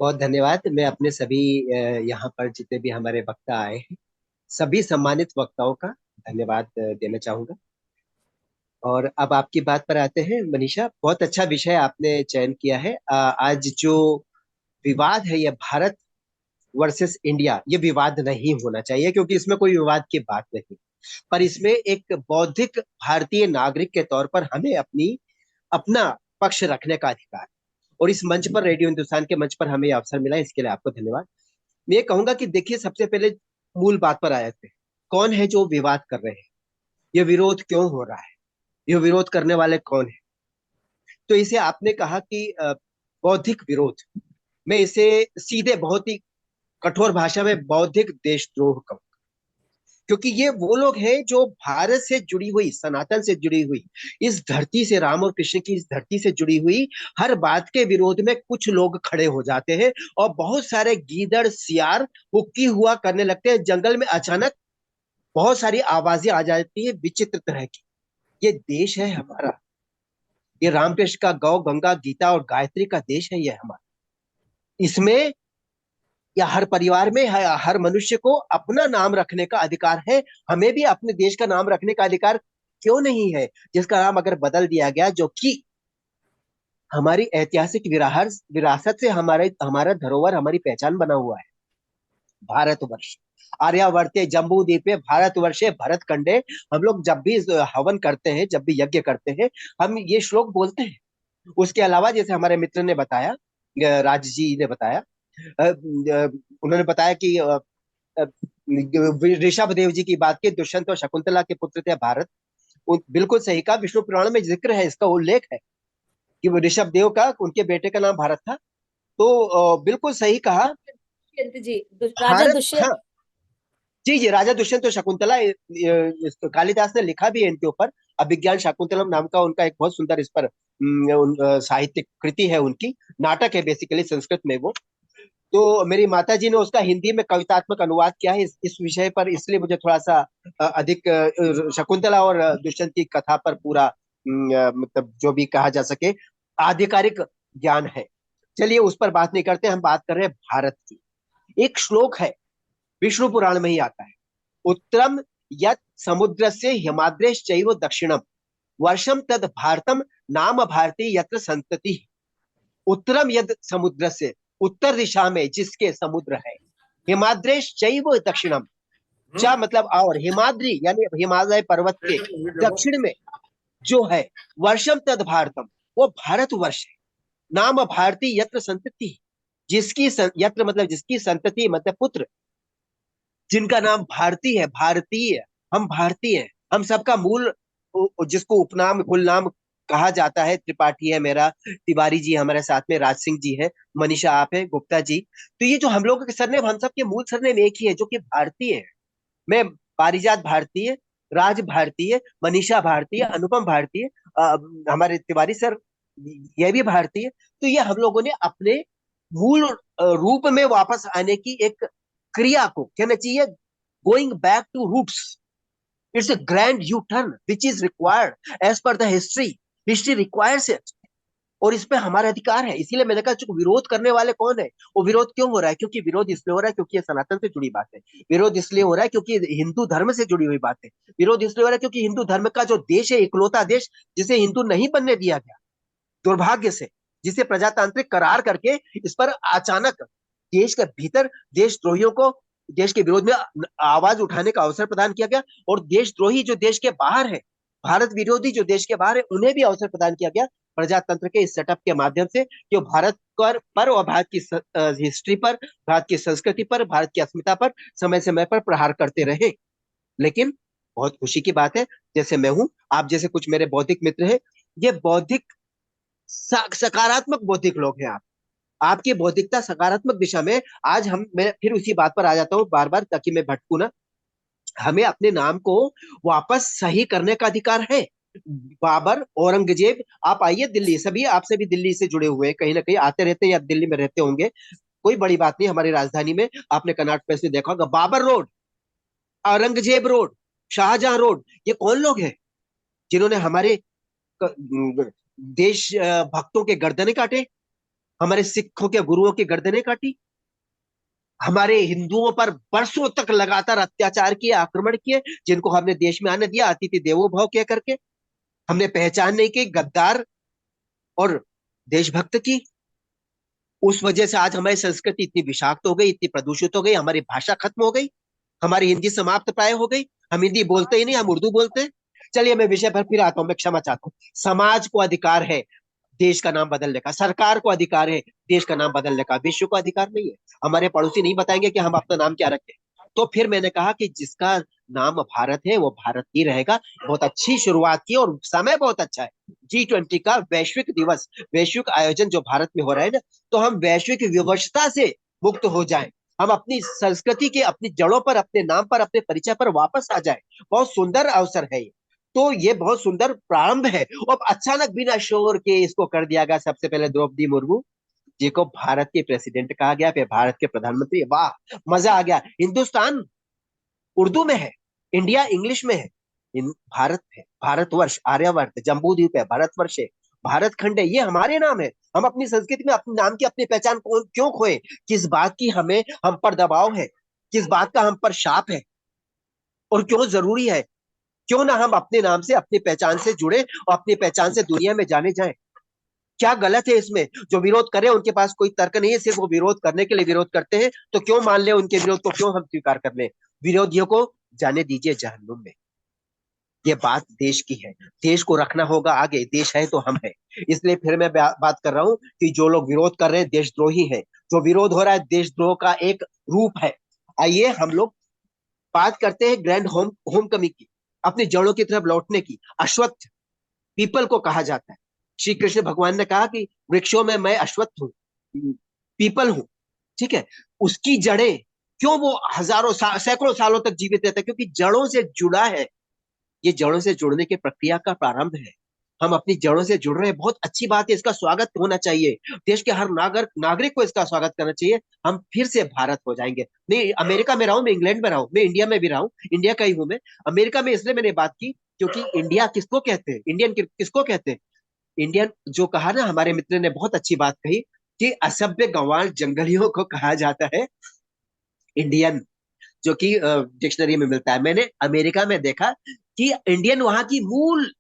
बहुत धन्यवाद। मैं अपने सभी यहाँ पर जितने भी हमारे वक्ता आए हैं, सभी सम्मानित वक्ताओं का धन्यवाद देना चाहूंगा। और अब आपकी बात पर आते हैं मनीषा, बहुत अच्छा विषय आपने चयन किया है। आज जो विवाद है, यह भारत वर्सेस इंडिया, ये विवाद नहीं होना चाहिए, क्योंकि इसमें कोई विवाद की बात नहीं। पर इसमें एक बौद्धिक भारतीय नागरिक के तौर पर हमें अपना पक्ष रखने का अधिकार, और इस मंच पर, रेडियो हिंदुस्तान के मंच पर हमें अवसर मिला, इसके लिए आपको धन्यवाद। मैं ये कहूंगा कि देखिए, सबसे पहले मूल बात पर आए थे, कौन है जो विवाद कर रहे हैं, ये विरोध क्यों हो रहा है, ये विरोध करने वाले कौन है। तो इसे आपने कहा कि बौद्धिक विरोध, मैं इसे सीधे बहुत ही कठोर भाषा में बौद्धिक देशद्रोह कहूँ, क्योंकि ये वो लोग हैं जो भारत से जुड़ी हुई, सनातन से जुड़ी हुई, इस धरती से, राम और कृष्ण की इस धरती से जुड़ी हुई हर बात के विरोध में कुछ लोग खड़े हो जाते हैं और बहुत सारे गीदड़ सियार हुक्की हुआ करने लगते हैं। जंगल में अचानक बहुत सारी आवाजें आ जाती है विचित्र तरह की। ये देश है हमारा, ये रामकृष्ण का गौ गंगा गीता और गायत्री का देश है ये हमारा। इसमें या हर परिवार में हर मनुष्य को अपना नाम रखने का अधिकार है। हमें भी अपने देश का नाम रखने का अधिकार क्यों नहीं है, जिसका नाम अगर बदल दिया गया, जो कि हमारी ऐतिहासिक विरासत से हमारा धरोहर, हमारी पहचान बना हुआ है। भारतवर्ष, आर्यावर्ते जम्बू द्वीपे भारतवर्षे भरत खंडे। हम लोग जब भी हवन करते हैं, जब भी यज्ञ करते हैं, हम ये श्लोक बोलते हैं। उसके अलावा जैसे हमारे मित्र ने बताया, राज जी ने बताया, उन्होंने बताया कि ऋषभ देव जी की बात की, दुष्यंत और शकुंतला के पुत्र थे भारत। बिल्कुल सही कहा, विष्णु पुराण में जिक्र है, इसका उल्लेख है कि वो ऋषभ देव का, उनके बेटे का नाम भारत था। तो बिल्कुल सही कहा, दुष्यंत जी, राजा भारत, दुष्यंत। हाँ जी जी, राजा दुष्यंत और शकुंतला। कालिदास ने लिखा भी है इनके ऊपर, अभिज्ञान शाकुंतलम नाम का उनका एक बहुत सुंदर इस पर साहित्यिक कृति है उनकी, नाटक है बेसिकली संस्कृत में वो। तो मेरी माता जी ने उसका हिंदी में कवितात्मक अनुवाद किया है इस विषय पर, इसलिए मुझे थोड़ा सा अधिक शकुंतला और दुष्यंत की कथा पर पूरा मतलब जो भी कहा जा सके आधिकारिक ज्ञान है। चलिए उस पर बात नहीं करते, हम बात कर रहे हैं भारत की। एक श्लोक है, विष्णु पुराण में ही आता है, उत्तरम यत् समुद्र से हिमाद्रेश चैव दक्षिणम वर्षम तद भारतम नाम भारती यत्र संतति। उत्तरम यद समुद्र से, उत्तर दिशा में जिसके समुद्र है, हिमाद्रेश चैव दक्षिणम, चा मतलब और, हिमाद्री यानी हिमालय पर्वत के दक्षिण में जो है, वर्षम तद भारतम, वो भारत वर्ष है, नाम भारती यत्र संतति, जिसकी यत्र मतलब जिसकी संतति मतलब पुत्र, जिनका नाम भारती है, भारतीय, हम भारतीय हैं, हम सबका मूल, जिसको उपनाम कुल नाम कहा जाता है। त्रिपाठी है मेरा, तिवारी जी हमारे साथ में, राज सिंह जी है, मनीषा आप है, गुप्ता जी। तो ये जो हम लोगों के सरनेम, हम सबके मूल सरनेम एक ही है, जो कि भारतीय है। मैं पारिजात भारतीय, राज भारतीय, मनीषा भारतीय, अनुपम भारतीय, हमारे तिवारी सर ये भी भारतीय। तो ये हम लोगों ने अपने मूल रूप में वापस आने की एक क्रिया को कहना चाहिए, going back to roots. It's a grand U turn which is required as per the history, history requires it, और इस पे हमारा अधिकार है। इसीलिए मैंने कहा जो विरोध करने वाले कौन है, वो विरोध क्यों हो रहा है, क्योंकि विरोध इसलिए हो रहा है क्योंकि ये सनातन से जुड़ी बात है, विरोध इसलिए हो रहा है क्योंकि हिंदू धर्म से जुड़ी हुई बात है, विरोध इसलिए हो रहा है क्योंकि हिंदू धर्म का जो देश है, इकलौता देश जिसे हिंदू नहीं बनने दिया गया दुर्भाग्य से, जिसे प्रजातांत्रिक करार करके इस पर अचानक देश के भीतर देशद्रोहियों को देश के विरोध में आवाज उठाने का अवसर प्रदान किया गया, और देशद्रोही जो देश के बाहर है, भारत विरोधी जो देश के बाहर है, उन्हें भी अवसर प्रदान किया गया प्रजातंत्र के इस सेटअप के माध्यम से, जो भारत पर और भारत की हिस्ट्री पर, भारत की संस्कृति पर, भारत की अस्मिता पर समय समय पर प्रहार करते रहे। लेकिन बहुत खुशी की बात है, जैसे मैं हूं, आप जैसे कुछ मेरे बौद्धिक मित्र हैं, ये बौद्धिक सकारात्मक बौद्धिक लोग हैं। आपकी बौद्धिकता सकारात्मक दिशा में, आज मैं फिर उसी बात पर आ जाता हूँ बार बार ताकि मैं भटकू ना। हमें अपने नाम को वापस सही करने का अधिकार है। बाबर, औरंगजेब, आप आइए दिल्ली, सभी आपसे भी दिल्ली से जुड़े हुए हैं, कहीं ना कहीं आते रहते हैं या दिल्ली में रहते होंगे, कोई बड़ी बात नहीं, हमारी राजधानी में आपने कनॉट प्लेस में देखा होगा, Babur road, Aurangzeb road, Shahjahan road, ये कौन लोग हैं जिन्होंने हमारे देश भक्तों के गर्दने काटे, हमारे सिखों के गुरुओं की गर्दनें काटी, हमारे हिंदुओं पर बरसों तक लगातार अत्याचार किए, आक्रमण किए, जिनको हमने देश में आने दिया अतिथि देवो भव कह करके, हमने पहचान नहीं की, गद्दार और देशभक्त की। उस वजह से आज हमारी संस्कृति इतनी विषाक्त हो गई, इतनी प्रदूषित हो गई, हमारी भाषा खत्म हो गई, हमारी हिंदी समाप्त प्राय हो गई, हम हिंदी बोलते ही नहीं, हम उर्दू बोलते हैं। चलिए मैं विषय पर फिर आता हूं, मैं क्षमा चाहता हूं। समाज को अधिकार है देश का नाम बदलने का, सरकार को अधिकार है देश का नाम बदलने का, विश्व को अधिकार नहीं है। हमारे पड़ोसी नहीं बताएंगे कि हम अपना नाम क्या रखें, तो फिर मैंने कहा कि जिसका नाम भारत है वो भारत ही रहेगा। बहुत अच्छी शुरुआत की और समय बहुत अच्छा है। G20 का वैश्विक दिवस, वैश्विक आयोजन जो भारत में हो रहा है ना, तो हम वैश्विक विवशता से मुक्त हो जाएं, हम अपनी संस्कृति के, अपनी जड़ों पर, अपने नाम पर, अपने परिचय पर वापस आ जाएं। बहुत सुंदर अवसर है ये। तो ये बहुत सुंदर प्रारंभ है। और अचानक बिना शोर के इसको कर दिया गया। सबसे पहले द्रौपदी मुर्मू जी को भारत के प्रेसिडेंट कहा गया, फिर भारत के प्रधानमंत्री। वाह, मजा आ गया। हिंदुस्तान उर्दू में है, इंडिया इंग्लिश में है, भारत है, भारतवर्ष, आर्यवर्त, जम्बू द्वीप है, भारतवर्ष है, भारत खंड है, ये हमारे नाम है। हम अपनी संस्कृति में अपने नाम की अपनी पहचान कौन क्यों खोए? किस बात की हमें हम पर दबाव है, किस बात का हम पर शाप है, और क्यों जरूरी है? क्यों ना हम अपने नाम से, अपनी पहचान से जुड़े और अपनी पहचान से दुनिया में जाने जाएं। क्या गलत है इसमें? जो विरोध करे उनके पास कोई तर्क नहीं है, सिर्फ वो विरोध करने के लिए विरोध करते हैं। तो क्यों मान ले उनके विरोध को, क्यों हम स्वीकार कर ले? विरोधियों को जाने दीजिए जहन्नुम में। ये बात देश की है, देश को रखना होगा आगे। देश है तो हम है। इसलिए फिर मैं बात कर रहा हूं कि जो लोग विरोध कर रहे हैं देशद्रोही हैं। जो विरोध हो रहा है देशद्रोह का एक रूप है। आइए हम लोग बात करते हैं ग्रैंड होम कमिंग की, अपनी जड़ों की तरफ लौटने की। अश्वत्थ पीपल को कहा जाता है। श्री कृष्ण भगवान ने कहा कि वृक्षों में मैं अश्वत्थ हूँ, पीपल हूँ, ठीक है। उसकी जड़ें, क्यों वो हजारों सैकड़ों सालों तक जीवित रहता है? क्योंकि जड़ों से जुड़ा है। ये जड़ों से जुड़ने की प्रक्रिया का प्रारंभ है। हम अपनी जड़ों से जुड़ रहे हैं, बहुत अच्छी बात है, इसका स्वागत होना चाहिए। देश के हर नागरिक को इसका स्वागत करना चाहिए। हम फिर से भारत हो जाएंगे। मैं अमेरिका में रहा हूं, मैं इंग्लैंड में रहा हूं, मैं इंडिया में भी रहा हूं, इंडिया का ही हूं मैं। अमेरिका में इसलिए मैंने बात की क्योंकि इंडिया किसको कहते हैं, इंडियन किसको कहते हैं? इंडियन जो कहा ना, हमारे मित्र ने बहुत अच्छी बात कही कि असभ्य गंवार जंगलियों को कहा जाता है इंडियन, जो कि डिक्शनरी में मिलता है। मैंने अमेरिका में देखा कि इंडियन वहां की मूल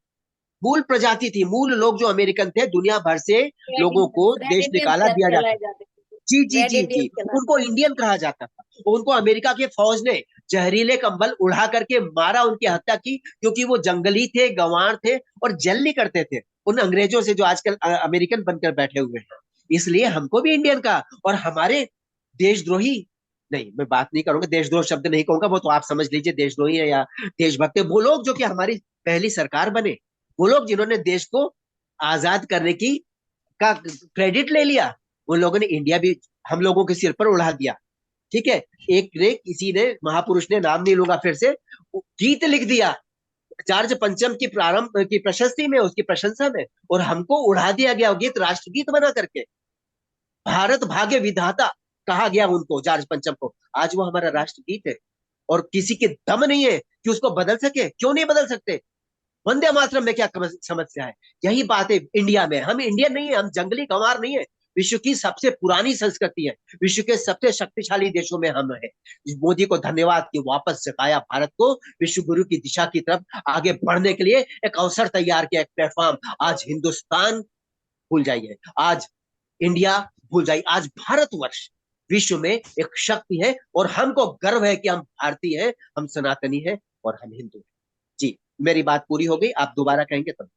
मूल प्रजाति थी। मूल लोग जो अमेरिकन थे, दुनिया भर से लोगों को रेड देश इंडियंस निकाला दिया जाता कहलाए था। जाते थे। जी जी रेड जी जी, इंडियंस कहलाते उनको इंडियन कहा जाता था। उनको अमेरिका के फौज ने जहरीले कंबल उड़ा करके मारा, उनकी हत्या की, क्योंकि वो जंगली थे, गंवार थे और जल नहीं करते थे उन अंग्रेजों से जो आजकल अमेरिकन बनकर बैठे हुए हैं। इसलिए हमको भी इंडियन का। और हमारे देशद्रोही, नहीं मैं बात नहीं करूंगा, देशद्रोह शब्द नहीं कहूंगा, वो तो आप समझ लीजिए देशद्रोही है या देशभक्त है। वो लोग जो कि हमारी पहली सरकार बने, वो लोग जिन्होंने देश को आजाद करने की का क्रेडिट ले लिया, उन लोगों ने इंडिया भी हम लोगों के सिर पर उड़ा दिया। ठीक है, एक ने, किसी ने, महापुरुष ने, नाम नहीं लूंगा फिर से, गीत लिख दिया जॉर्ज पंचम की प्रारंभ की प्रशस्ति में, उसकी प्रशंसा में, और हमको उड़ा दिया गया वो गीत राष्ट्रगीत बना करके। भारत भाग्य विधाता कहा गया उनको, जॉर्ज पंचम को। आज वो हमारा राष्ट्रगीत है और किसी के दम नहीं है कि उसको बदल सके। क्यों नहीं बदल सकते? वंदे मातरम में क्या समस्या है? यही बात है इंडिया में। हम इंडियन नहीं है, हम जंगली गंवार नहीं है। विश्व की सबसे पुरानी संस्कृति है, विश्व के सबसे शक्तिशाली देशों में हम है। मोदी को धन्यवाद कि वापस जगाया भारत को विश्व गुरु की दिशा की तरफ आगे बढ़ने के लिए, एक अवसर तैयार किया, एक प्लेटफॉर्म। आज हिंदुस्तान भूल जाइए, आज इंडिया भूल जाइए, आज भारतवर्ष विश्व में एक शक्ति है और हमको गर्व है कि हम भारतीय हैं, हम सनातनी हैं और हम हिंदू हैं। जी, मेरी बात पूरी हो गई, आप दोबारा कहेंगे तब।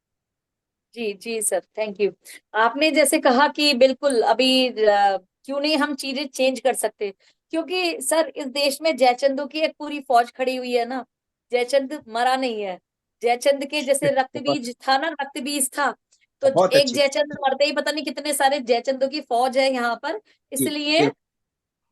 जी जी सर, थैंक यू। आपने जैसे कहा कि बिल्कुल अभी क्यों नहीं हम चीजें चेंज कर सकते, क्योंकि सर इस देश में जयचंदों की एक पूरी फौज खड़ी हुई है ना। जयचंद मरा नहीं है। जयचंद के जैसे रक्त बहुत बीज था ना, रक्त बीज था, तो बहुत एक अच्छी। जयचंद मरते ही पता नहीं कितने सारे जयचंदों की फौज है यहाँ पर। जी इसलिए बिल्कुल।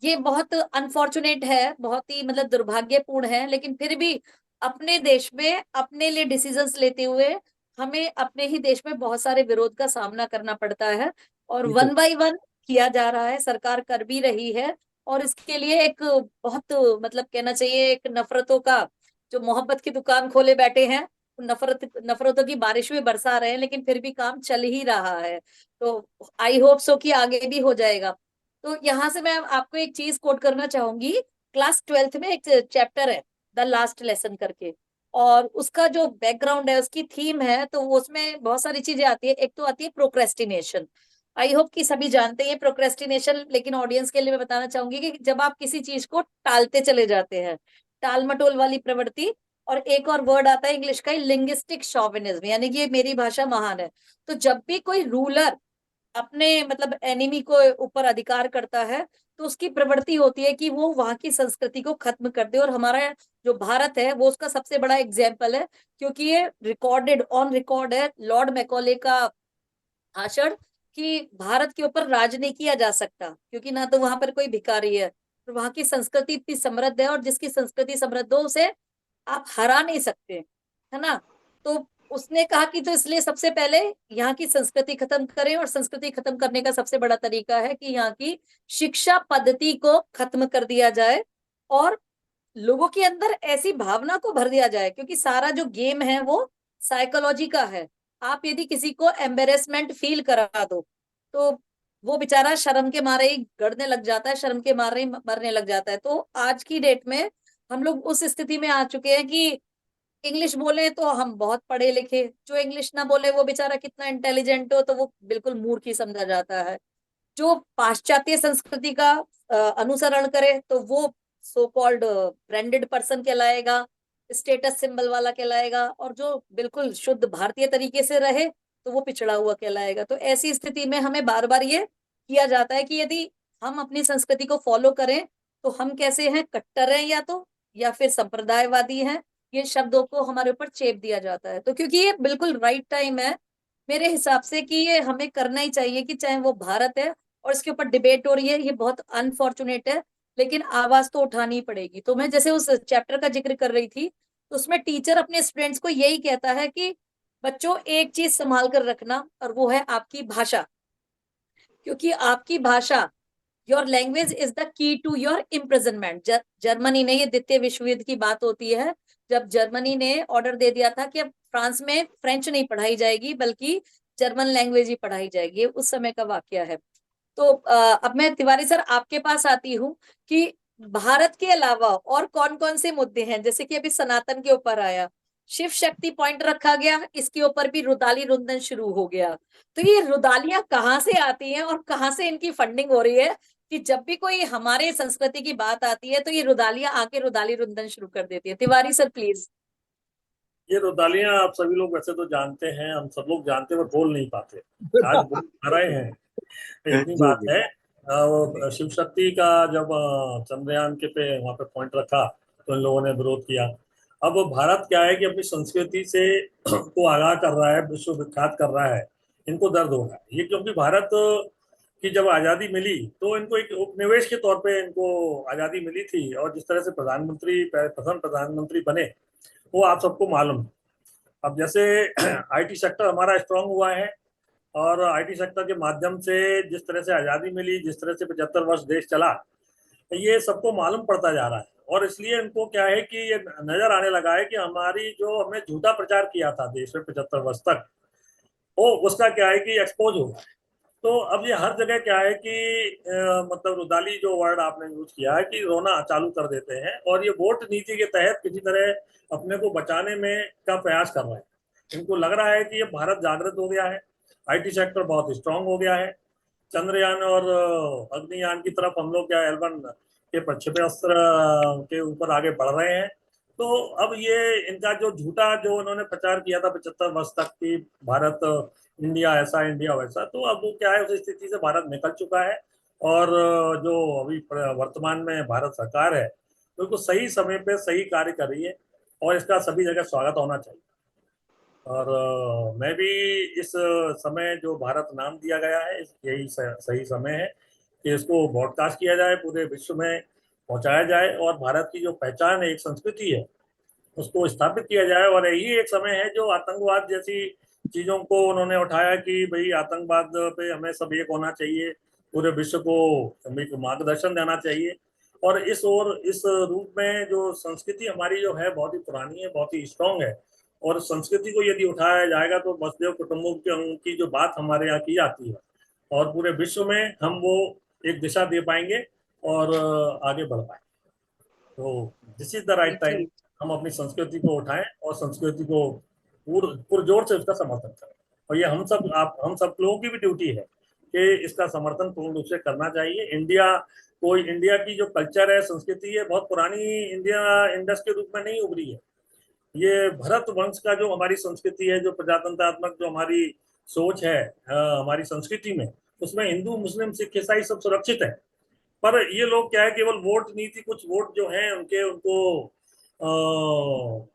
ये बहुत अनफॉर्चुनेट है, बहुत ही मतलब दुर्भाग्यपूर्ण है, लेकिन फिर भी अपने देश में अपने लिए डिसीजंस लेते हुए हमें अपने ही देश में बहुत सारे विरोध का सामना करना पड़ता है, और बिल्कुल वन बाय वन किया जा रहा है, सरकार कर भी रही है। और इसके लिए एक बहुत मतलब कहना चाहिए एक नफरतों का जो मोहब्बत की दुकान खोले बैठे हैं, नफरतों की बारिश में बरसा रहे हैं, लेकिन फिर भी काम चल ही रहा है। तो आई होप सो कि आगे भी हो जाएगा। तो यहाँ से मैं आपको एक चीज कोट करना चाहूंगी। क्लास 12th में एक चैप्टर है द लास्ट लेसन करके, और उसका जो बैकग्राउंड है, उसकी थीम है, तो उसमें बहुत सारी चीजें आती है। एक तो आती है प्रोक्रेस्टिनेशन। आई होप कि सभी जानते हैं प्रोक्रेस्टिनेशन, लेकिन ऑडियंस के लिए मैं बताना चाहूंगी कि जब आप किसी चीज को टालते चले जाते हैं, टाल मटोल वाली प्रवृत्ति। और एक और वर्ड आता है इंग्लिश का, लिंग्विस्टिक शॉविनिज्म, यानी कि ये मेरी भाषा महान है। तो जब भी कोई रूलर अपने मतलब एनिमी को ऊपर अधिकार करता है, तो उसकी प्रवृत्ति होती है कि वो वहां की संस्कृति को खत्म कर दे। और हमारा जो भारत है वो उसका सबसे बड़ा एग्जाम्पल है, क्योंकि ये रिकॉर्डेड ऑन रिकॉर्ड है लॉर्ड मैकॉले का भाषण कि भारत के ऊपर राज नहीं किया जा सकता, क्योंकि ना तो वहां पर कोई भिखारी है, और वहां की संस्कृति इतनी समृद्ध है, और जिसकी संस्कृति समृद्ध हो उसे आप हरा नहीं सकते, है ना। तो उसने कहा कि तो इसलिए सबसे पहले यहाँ की संस्कृति खत्म करें, और संस्कृति खत्म करने का सबसे बड़ा तरीका है कि यहाँ की शिक्षा पद्धति को खत्म कर दिया जाए, और लोगों के अंदर ऐसी भावना को भर दिया जाए, क्योंकि सारा जो गेम है वो साइकोलॉजी का है। आप यदि किसी को एम्बेरसमेंट फील करा दो तो वो बेचारा शर्म के मारे ही गड़ने लग जाता है, शर्म के मारे ही मरने लग जाता है। तो आज की डेट में हम लोग उस स्थिति में आ चुके हैं कि इंग्लिश बोले तो हम बहुत पढ़े लिखे, जो इंग्लिश ना बोले वो बेचारा कितना इंटेलिजेंट हो तो वो बिल्कुल मूर्ख ही समझा जाता है। जो पाश्चात्य संस्कृति का अनुसरण करे तो वो सो कॉल्ड ब्रांडेड पर्सन कहलाएगा, स्टेटस सिंबल वाला कहलाएगा, और जो बिल्कुल शुद्ध भारतीय तरीके से रहे तो वो पिछड़ा हुआ कहलाएगा। तो ऐसी स्थिति में हमें बार बार ये किया जाता है कि यदि हम अपनी संस्कृति को फॉलो करें तो हम कैसे हैं, कट्टर हैं या फिर संप्रदायवादी हैं। ये शब्दों को हमारे ऊपर चेप दिया जाता है। तो क्योंकि ये बिल्कुल राइट टाइम है मेरे हिसाब से कि ये हमें करना ही चाहिए, कि चाहे वो भारत है और इसके ऊपर डिबेट हो रही है, ये बहुत अनफॉर्चुनेट है, लेकिन आवाज तो उठानी पड़ेगी। तो मैं जैसे उस चैप्टर का जिक्र कर रही थी, तो उसमें टीचर अपने स्टूडेंट्स को यही कहता है कि बच्चों एक चीज संभाल कर रखना, और वो है आपकी भाषा, क्योंकि आपकी भाषा, your language is the key to your imprisonment. Germany ने, ये द्वितीय विश्व युद्ध की बात होती है, जब जर्मनी ने ऑर्डर दे दिया था कि अब फ्रांस में फ्रेंच नहीं पढ़ाई जाएगी बल्कि जर्मन लैंग्वेज ही पढ़ाई जाएगी, उस समय का वाकया है। तो अब मैं तिवारी सर आपके पास आती हूँ कि भारत के अलावा और कौन कौन से मुद्दे हैं, जैसे कि अभी सनातन के ऊपर आया, शिव शक्ति पॉइंट रखा गया, इसके ऊपर भी रुदाली रुंदन शुरू हो गया। तो ये रुदालियां कहाँ से आती हैं और कहाँ से इनकी फंडिंग हो रही है कि जब भी कोई हमारे संस्कृति की बात आती है तो ये रुदालियां आके रुदाली रुंदन शुरू कर देती है। Tiwari sir please. ये रुदालियां आप सभी लोग वैसे तो जानते हैं, हम सब लोग जानते हैं, पर बोल नहीं पाते, आज बोल पा रहे हैं। इतनी जी बात जी है। वो शिव शक्ति का जब चंद्रयान के पे वहां पे पॉइंट रखा तो इन लोगों ने विरोध किया। अब भारत क्या है कि अपनी संस्कृति से को आगाह कर रहा है, विश्व विख्यात कर रहा है, इनको दर्द हो रहा है ये, क्योंकि भारत की जब आज़ादी मिली तो इनको एक उपनिवेश के तौर पे इनको आज़ादी मिली थी, और जिस तरह से प्रधानमंत्री प्रथम प्रधानमंत्री बने वो आप सबको मालूम है। अब जैसे आईटी सेक्टर हमारा स्ट्रांग हुआ है, और आईटी सेक्टर के माध्यम से जिस तरह से आज़ादी मिली, जिस तरह से 75 वर्ष देश चला, ये सबको मालूम पड़ता जा रहा है। और इसलिए इनको क्या है कि ये नजर आने लगा है कि हमारी जो हमने झूठा प्रचार किया था देश में 75 वर्ष तक, वो उसका क्या है कि एक्सपोज हो गया। तो अब ये हर जगह क्या है कि मतलब रुदाली जो वर्ड आपने यूज किया है कि रोना चालू कर देते हैं, और ये वोट नीति के तहत किसी तरह अपने को बचाने में का प्रयास कर रहे हैं। इनको लग रहा है कि ये भारत जागृत हो गया है, आईटी सेक्टर बहुत स्ट्रांग हो गया है, चंद्रयान और अग्नियान की तरफ हम लोग क्या L1 के प्रक्षेपास्त्र के ऊपर आगे बढ़ रहे हैं। तो अब ये इनका जो झूठा जो उन्होंने प्रचार किया था 75 वर्ष तक कि भारत इंडिया ऐसा इंडिया वैसा, तो अब वो क्या है उस स्थिति से भारत निकल चुका है। और जो अभी वर्तमान में भारत सरकार है तो सही समय पे सही कार्य कर रही है, और इसका सभी जगह स्वागत होना चाहिए। और मैं भी इस समय जो भारत नाम दिया गया है यही सही समय है कि इसको ब्रॉडकास्ट किया जाए, पूरे विश्व में पहुंचाया जाए, और भारत की जो पहचान है, एक संस्कृति है, उसको स्थापित किया जाए। और यही एक समय है जो आतंकवाद जैसी चीजों को उन्होंने उठाया कि भाई आतंकवाद पे हमें सब एक होना चाहिए, पूरे विश्व को एक मार्गदर्शन देना चाहिए। और इस रूप में जो संस्कृति हमारी जो है बहुत ही पुरानी है, बहुत ही स्ट्रांग है, और संस्कृति को यदि उठाया जाएगा तो वसुदेव कुटुंबकम की जो बात हमारे यहाँ की जाती है, और पूरे विश्व में हम वो एक दिशा दे पाएंगे और आगे बढ़ पाएंगे। तो this is the right time हम अपनी संस्कृति को उठाएं और संस्कृति को पुरजोर से उसका समर्थन करें। और ये हम सब लोगों की भी ड्यूटी है कि इसका समर्थन पूर्ण रूप से करना चाहिए। इंडिया की जो कल्चर है, संस्कृति है, बहुत पुरानी इंडिया इंडस के रूप में नहीं उभरी है। ये भरत वंश का जो हमारी संस्कृति है, जो प्रजातंत्रात्मक जो हमारी सोच है हमारी संस्कृति में, उसमें हिंदू, मुस्लिम, सिख, ईसाई सब सुरक्षित है। पर ये लोग क्या है, केवल वोट नीति, कुछ वोट जो हैं उनके, उनको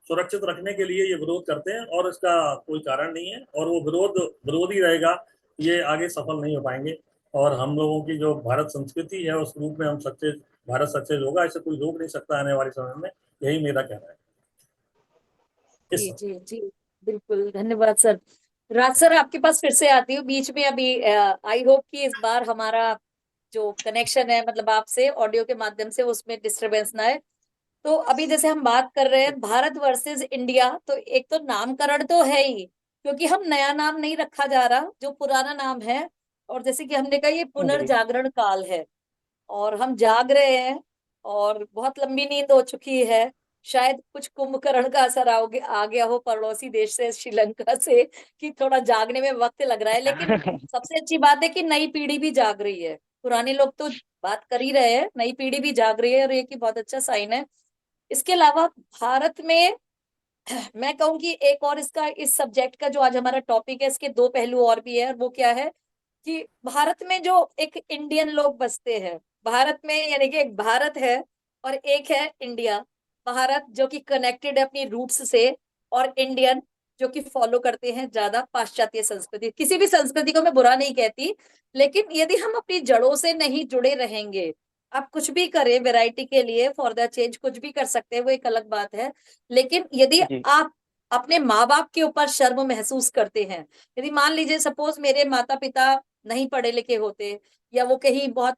सुरक्षित रखने के लिए ये विरोध करते हैं, और इसका कोई कारण नहीं है, और वो विरोध ही रहेगा, ये आगे सफल नहीं हो पाएंगे। और हम लोगों की जो भारत संस्कृति है उस रूप में हम सक्सेस, भारत सक्सेस होगा, ऐसे कोई रोक नहीं सकता आने वाले समय में। यही मेरा कहना है। जी जी जी, बिल्कुल, धन्यवाद सर। राज सर, आपके पास फिर से आती हूँ बीच में। अभी आई होप कि इस बार हमारा जो कनेक्शन है, मतलब आपसे ऑडियो के माध्यम से, उसमें डिस्टरबेंस ना है। तो अभी जैसे हम बात कर रहे हैं भारत वर्सेस इंडिया, तो एक तो नामकरण तो है ही, क्योंकि हम नया नाम नहीं रखा जा रहा, जो पुराना नाम है। और जैसे कि हमने कहा, ये जी पुनर्जागरण काल है और हम जाग रहे हैं, और बहुत लंबी नींद हो चुकी है। शायद कुछ कुंभकर्ण का असर आ गया हो पड़ोसी देश से, श्रीलंका से, कि थोड़ा जागने में वक्त लग रहा है। लेकिन सबसे अच्छी बात है कि नई पीढ़ी भी जाग रही है। पुराने लोग तो बात कर ही रहे हैं, नई पीढ़ी भी जाग रही है, और ये की बहुत अच्छा साइन है। इसके अलावा भारत में मैं कहूंगी एक और, इसका, इस सब्जेक्ट का जो आज हमारा टॉपिक है, इसके दो पहलू और भी है। और वो क्या है कि भारत में जो एक इंडियन लोग बसते हैं, भारत में, यानी कि एक भारत है और एक है इंडिया। भारत जो कि कनेक्टेड है अपनी रूट्स से, और इंडियन जो कि फॉलो करते हैं ज्यादा पाश्चात्य संस्कृति। किसी भी संस्कृति को मैं बुरा नहीं कहती, लेकिन यदि हम अपनी जड़ों से नहीं जुड़े रहेंगे, आप कुछ भी करें वैरायटी के लिए, फॉर द चेंज कुछ भी कर सकते हैं, वो एक अलग बात है। लेकिन यदि जी आप अपने माँ बाप के ऊपर शर्म महसूस करते हैं, यदि मान लीजिए सपोज मेरे माता पिता नहीं पढ़े लिखे होते, या वो कहीं बहुत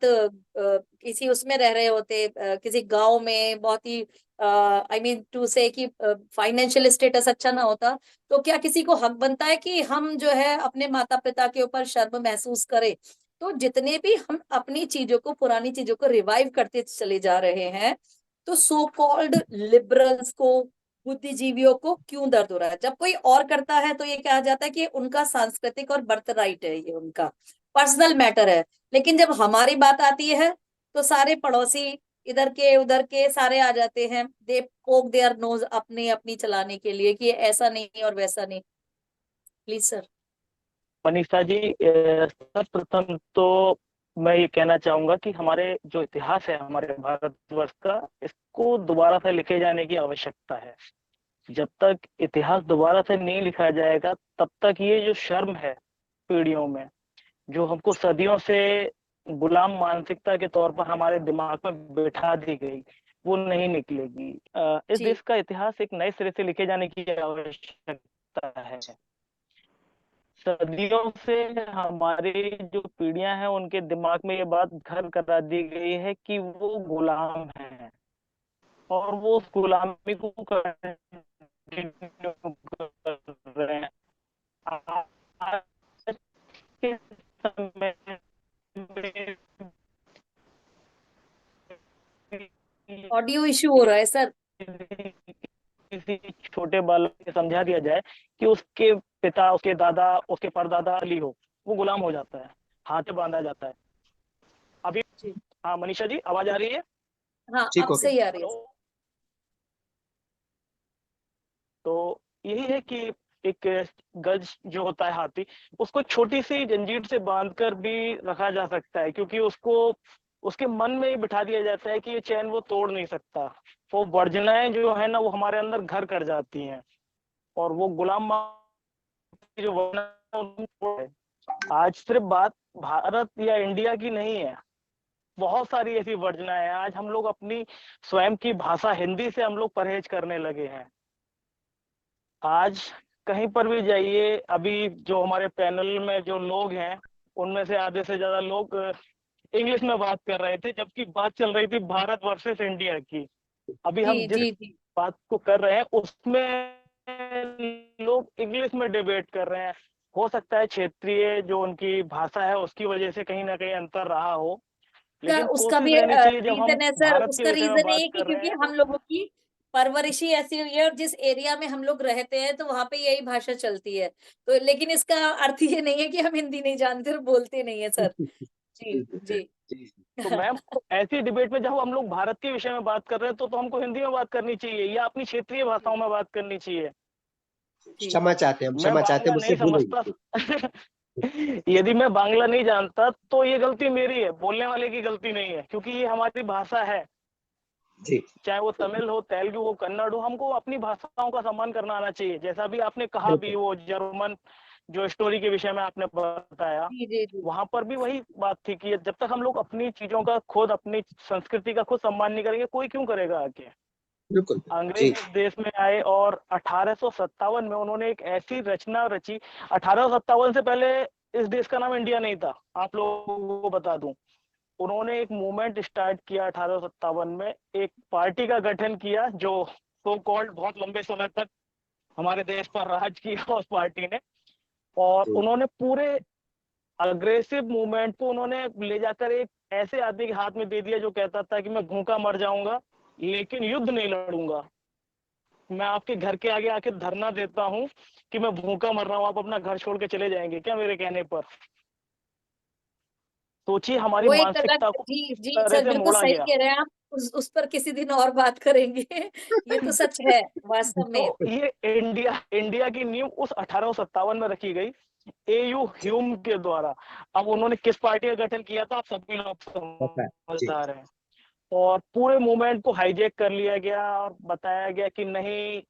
किसी उसमें रह रहे होते, किसी गांव में, बहुत ही आई मीन टू से कि फाइनेंशियल स्टेटस अच्छा ना होता, तो क्या किसी को हक बनता है कि हम जो है अपने माता पिता के ऊपर शर्म महसूस करें? तो जितने भी हम अपनी चीजों को, पुरानी चीजों को रिवाइव करते चले जा रहे हैं, तो सो कॉल्ड लिबरल्स को, बुद्धिजीवियों को क्यों दर्द हो रहा है? जब कोई और करता है तो ये कहा जाता है कि उनका सांस्कृतिक और बर्थ राइट है, ये उनका पर्सनल मैटर है। लेकिन जब हमारी बात आती है, तो सारे पड़ोसी, इधर के उधर के सारे आ जाते हैं, दे पोक देयर नोज अपनी अपनी चलाने के लिए, कि ऐसा नहीं और वैसा नहीं। Please sir. मनीषा जी, सर्वप्रथम तो मैं ये कहना चाहूंगा कि हमारे जो इतिहास है हमारे भारतवर्ष का, इसको दोबारा से लिखे जाने की आवश्यकता है। जब तक इतिहास दोबारा से नहीं लिखा जाएगा, तब तक ये जो शर्म है पीढ़ियों में, जो हमको सदियों से गुलाम मानसिकता के तौर पर हमारे दिमाग में बैठा दी गई, वो नहीं निकलेगी। इस जी देश का इतिहास एक नए सिरे से लिखे जाने की आवश्यकता है। सदियों से हमारी जो पीढ़ियां हैं, उनके दिमाग में ये बात घर करा दी गई है कि वो गुलाम हैं, और वो उस गुलामी को कंटिन्यू कर रहे हैं। आज के समय में ऑडियो इश्यू हो रहा है सर। किसी छोटे बालक को समझा दिया जाए कि उसके पिता, उसके दादा, उसके परदादा अली हो, वो गुलाम हो जाता है, हाथ से बांधा जाता है। अभी जी हाँ मनीषा जी, आवाज आ रही है? हाँ, ठीक अब हो गया। सही आ रही है। हेलो। तो यही है कि एक गज जो होता है हाथी, उसको छोटी सी जंजीर से बांधकर भी रखा जा सकता है, क्योंकि उसको उसके मन में ही बिठा दिया जाता है कि ये चैन वो तोड़ नहीं सकता। वो वर्जनाएं जो है ना, वो हमारे अंदर घर कर जाती हैं, और वो गुलाम की जो वर्जन है, आज सिर्फ बात भारत या इंडिया की नहीं है, बहुत सारी ऐसी वर्जनाएं हैं। आज हम लोग अपनी स्वयं की भाषा हिंदी से हम लोग परहेज करने लगे हैं। आज कहीं पर भी जाइए, अभी जो हमारे पैनल में जो लोग हैं, उनमें से आधे से ज्यादा लोग इंग्लिश में बात कर रहे थे, जबकि बात चल रही थी भारत वर्सेस इंडिया की। अभी हम जी जिस जी जी बात को कर रहे हैं, उसमें लोग इंग्लिश में डिबेट कर रहे हैं। हो सकता है क्षेत्रीय जो उनकी भाषा है उसकी वजह से कहीं ना कहीं अंतर रहा हो, लेकिन उसका कोशिश भी रहनी चाहिए जब हम रीजन है सर। भारत के उसका विषय में रीजन ये बात है कि कर रहे क्योंकि हैं हम तो। लोगों की परवरिश ही ऐसी हुई है, और जिस एरिया में हम लोग रहते हैं तो वहां पे यही भाषा चलती है। तो लेकिन इसका अर्थ ये नहीं है कि हम हिंदी नहीं जानते और बोलते नहीं है सर। जी जी जी तो मैम, ऐसी डिबेट में जब हम लोग भारत के विषय में बात कर रहे हैं, तो हमको हिंदी में बात करनी चाहिए या अपनी क्षेत्रीय भाषाओं में बात करनी चाहिए। जी क्षमा चाहते हैं, हम मैं क्षमा चाहते हैं, बांग्ला मुझसे नहीं भूल हुई। समझता यदि मैं बांग्ला नहीं जानता तो ये गलती मेरी है, बोलने वाले की गलती नहीं है, क्योंकि ये हमारी भाषा है। जी चाहे वो तमिल हो, तेलुगु हो, कन्नड़ हो, हमको अपनी भाषाओं का सम्मान करना आना चाहिए। जैसा भी आपने कहा भी, बिल्कुल वो जर्मन जो स्टोरी के विषय में आपने बताया, जी जी जी वहां पर भी वही बात थी कि जब तक हम लोग अपनी चीजों का खुद, अपनी संस्कृति का खुद सम्मान नहीं करेंगे, कोई क्यों करेगा आके। बिल्कुल अंग्रेज जी इस देश में आए और 1857 में उन्होंने एक ऐसी रचना रची। 1857 से पहले इस देश का नाम इंडिया नहीं था, आप लोगों को बता दूं। उन्होंने एक मूवमेंट स्टार्ट किया 1857 में, एक पार्टी का गठन किया जो सो कॉल्ड बहुत लंबे समय तक हमारे देश पर राज किया उस पार्टी ने। और जी उन्होंने पूरे अग्रेसिव मूवमेंट को उन्होंने ले जाकर एक ऐसे आदमी के हाथ में दे दिया जो कहता था कि मैं भूखा मर जाऊंगा लेकिन युद्ध नहीं लड़ूंगा। मैं आपके घर के आगे आके धरना देता हूँ कि मैं भूखा मर रहा हूँ, आप अपना घर छोड़ के चले जाएंगे क्या मेरे कहने पर? सोचिए हमारी वो एक अलग, मानसिकता को जी जी तरह सर, से बिल्कुल मोड़ा सही गया। कह रहे हैं आप। उस पर किसी दिन और बात करेंगे। ये तो सच है वास्तव में। तो ये इंडिया की नींव उस 1857 में रखी गई, एयू ह्यूम के द्वारा। अब उन्होंने किस पार्टी का गठन किया था आप सभी लोग पता है जी समझदार हैं। और पूरे मूवमेंट को हाईजैक कर लिया गया और बताया गया कि नहीं,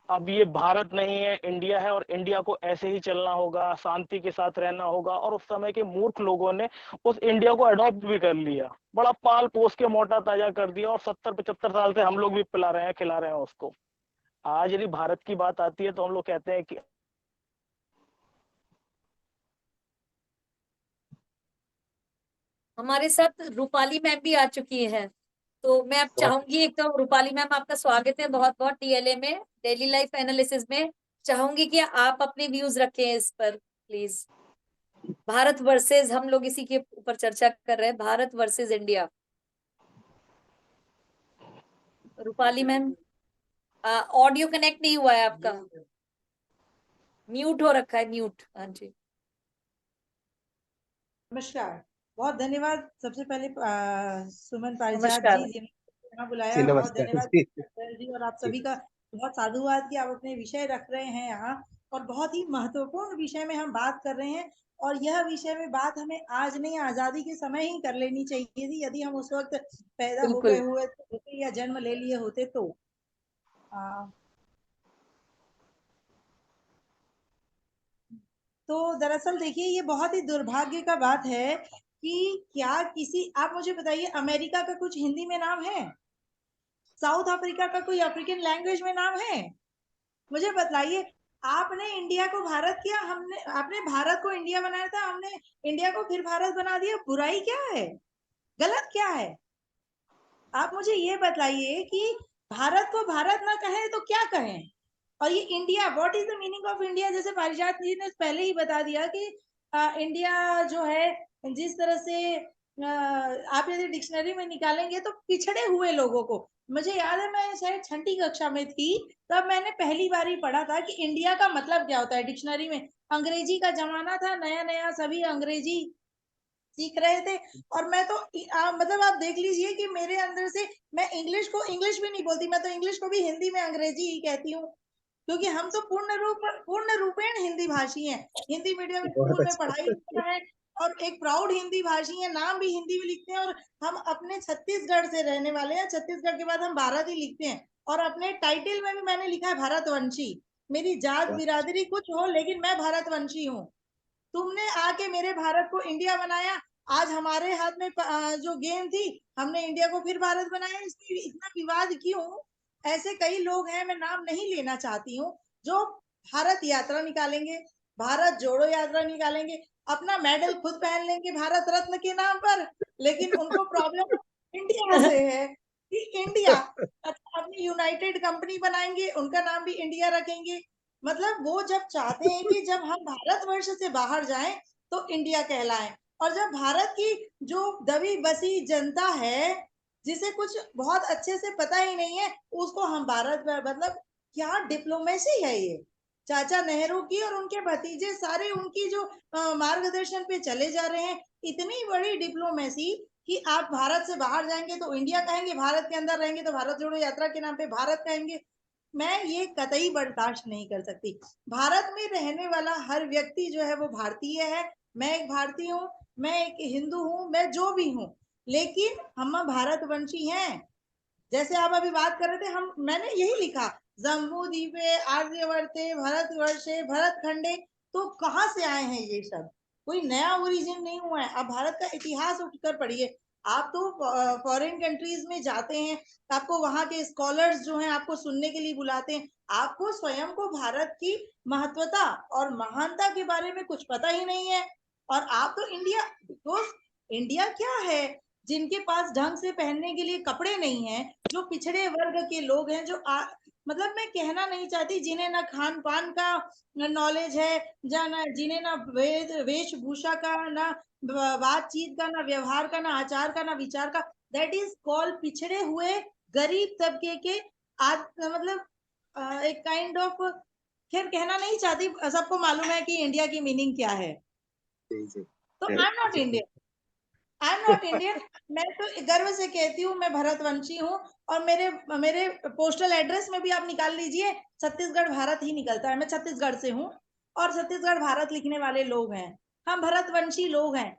अब ये भारत नहीं है, इंडिया है, और इंडिया को ऐसे ही चलना होगा, शांति के साथ रहना होगा। और उस समय के मूर्ख लोगों ने उस इंडिया को अडॉप्ट भी कर लिया, बड़ा पाल पोस के मोटा ताजा कर दिया, और 70-75 साल से हम लोग भी पिला रहे हैं, खिला रहे हैं उसको। आज यदि भारत की बात आती है तो हम लोग कहते हैं कि हमारे साथ रूपाली मैम भी आ चुकी हैं, तो मैं अब चाहूंगी, एक तो रूपाली मैम आपका स्वागत है बहुत बहुत टीएलए में, डेली लाइफ एनालिसिस में। चाहूंगी कि आप अपने व्यूज रखें इस पर प्लीज। भारत वर्सेस, हम लोग इसी के ऊपर चर्चा कर रहे हैं, Bharat versus India. Rupali ma'am, audio connect नहीं हुआ है आपका, म्यूट हो रखा है, म्यूट। हाँ जी। नमस्कार, बहुत धन्यवाद। सबसे पहले सुमन पारिजात नमस्कार। जी जिन्होंने यहाँ बुलाया, जी बहुत नमस्कार धन्यवाद जी जी, और आप जी सभी का बहुत साधुवाद कि आप अपने विषय रख रहे हैं यहाँ, और बहुत ही महत्वपूर्ण विषय में हम बात कर रहे हैं। और यह विषय में बात हमें आज नहीं, आजादी के समय ही कर लेनी चाहिए थी, यदि हम उस वक्त पैदा हो गए बिल्कुल हुए होते या जन्म ले लिए होते तो। तो दरअसल देखिए, ये बहुत ही दुर्भाग्य का बात है कि क्या किसी, आप मुझे बताइए, अमेरिका का कुछ हिंदी में नाम है? साउथ अफ्रीका का कोई अफ्रीकन लैंग्वेज में नाम है? मुझे बताइए। आपने इंडिया को भारत किया, हमने, आपने भारत को इंडिया बनाया था, हमने इंडिया को फिर भारत बना दिया। बुराई क्या है? गलत क्या है? आप मुझे ये बताइए कि भारत को भारत ना कहें तो क्या कहें? और ये India, what is the meaning of India? जैसे पारिजात जी ने पहले ही बता दिया कि इंडिया जो है, जिस तरह से आप यदि डिक्शनरी में निकालेंगे तो पिछड़े हुए लोगों को, मुझे याद है मैं शायद 6ठी कक्षा में थी, तब मैंने पहली बार ही पढ़ा था कि इंडिया का मतलब क्या होता है डिक्शनरी में। अंग्रेजी का जमाना था, नया नया सभी अंग्रेजी सीख रहे थे, और मैं तो मतलब आप देख लीजिए कि मेरे अंदर से, मैं इंग्लिश को इंग्लिश भी नहीं बोलती, मैं तो इंग्लिश को भी हिंदी में अंग्रेजी ही कहती हूँ, क्योंकि हम तो पूर्ण रूपेण हिंदी भाषी हैं। हिंदी मीडियम बहुत स्कूल में अच्छा पढ़ाई लिखा है, और एक प्राउड हिंदी भाषी है, नाम भी हिंदी में लिखते हैं, और हम अपने छत्तीसगढ़ से रहने वाले हैं, छत्तीसगढ़ के बाद हम भारत ही लिखते हैं, और अपने टाइटल में भी मैंने लिखा है भारतवंशी। मेरी जात वाह बिरादरी कुछ हो, लेकिन मैं भारतवंशी हूँ। तुमने आके मेरे भारत को इंडिया बनाया, आज हमारे हाथ में जो गेम थी, हमने इंडिया को फिर भारत बनाया, इसमें इतना विवाद क्यों? ऐसे कई लोग हैं, मैं नाम नहीं लेना चाहती हूँ, जो भारत यात्रा निकालेंगे, भारत जोड़ो यात्रा निकालेंगे, अपना मेडल खुद पहन लेंगे भारत रत्न के नाम पर, लेकिन उनको प्रॉब्लम इंडिया से है कि इंडिया, अच्छा, अपनी यूनाइटेड कंपनी बनाएंगे, उनका नाम भी इंडिया रखेंगे। मतलब वो जब चाहते हैं कि जब हम भारतवर्ष से बाहर जाएं तो इंडिया कहलाएं, और जब भारत की जो दबी बसी जनता है, जिसे कुछ बहुत अच्छे से पता ही नहीं है, उसको हम भारत, मतलब क्या डिप्लोमेसी है ये? चाचा नेहरू की और उनके भतीजे सारे उनकी जो मार्गदर्शन पे चले जा रहे हैं, इतनी बड़ी डिप्लोमेसी कि आप भारत से बाहर जाएंगे तो इंडिया कहेंगे, भारत के अंदर रहेंगे तो भारत जोड़ो यात्रा के नाम पे भारत कहेंगे। मैं ये कतई बर्दाश्त नहीं कर सकती। भारत में रहने वाला हर व्यक्ति जो है वो भारतीय है। मैं एक भारतीय हूँ, मैं एक हिंदू हूँ, मैं जो भी हूँ, लेकिन हम भारतवंशी हैं। जैसे आप अभी बात कर रहे थे, मैंने यही लिखा, जम्बू द्वीपे आर्यवर्ते भारतवर्षे भरतखंडे। तो कहाँ से आए हैं ये सब? कोई नया ओरिजिन नहीं हुआ है। आप भारत का इतिहास उठकर पढ़िए। आप तो फॉरेन कंट्रीज में जाते हैं, आपको वहां के स्कॉलर्स जो हैं आपको सुनने के लिए बुलाते हैं। आपको स्वयं को भारत की महत्वता और महानता के बारे में कुछ पता ही नहीं है। और आप तो इंडिया क्या है? जिनके पास ढंग से पहनने के लिए कपड़े नहीं है, जो पिछड़े वर्ग के लोग हैं, मतलब मैं कहना नहीं चाहती, जिन्हें ना खान पान का नॉलेज है, जिन्हें ना वेशभूषा का, ना बातचीत का, ना व्यवहार का, ना आचार का, ना विचार का। दैट इज कॉल्ड पिछड़े हुए गरीब तबके के मतलब एक काइंड ऑफ, खैर कहना नहीं चाहती, सबको मालूम है कि इंडिया की मीनिंग क्या है। तो I am not Indian, I am not Indian. मैं तो गर्व से कहती हूँ मैं भरतवंशी हूँ। और मेरे पोस्टल एड्रेस में भी आप निकाल लीजिए, छत्तीसगढ़ भारत ही निकलता है। मैं छत्तीसगढ़ से हूँ और छत्तीसगढ़ भारत लिखने वाले लोग हैं, हम भरतवंशी लोग हैं।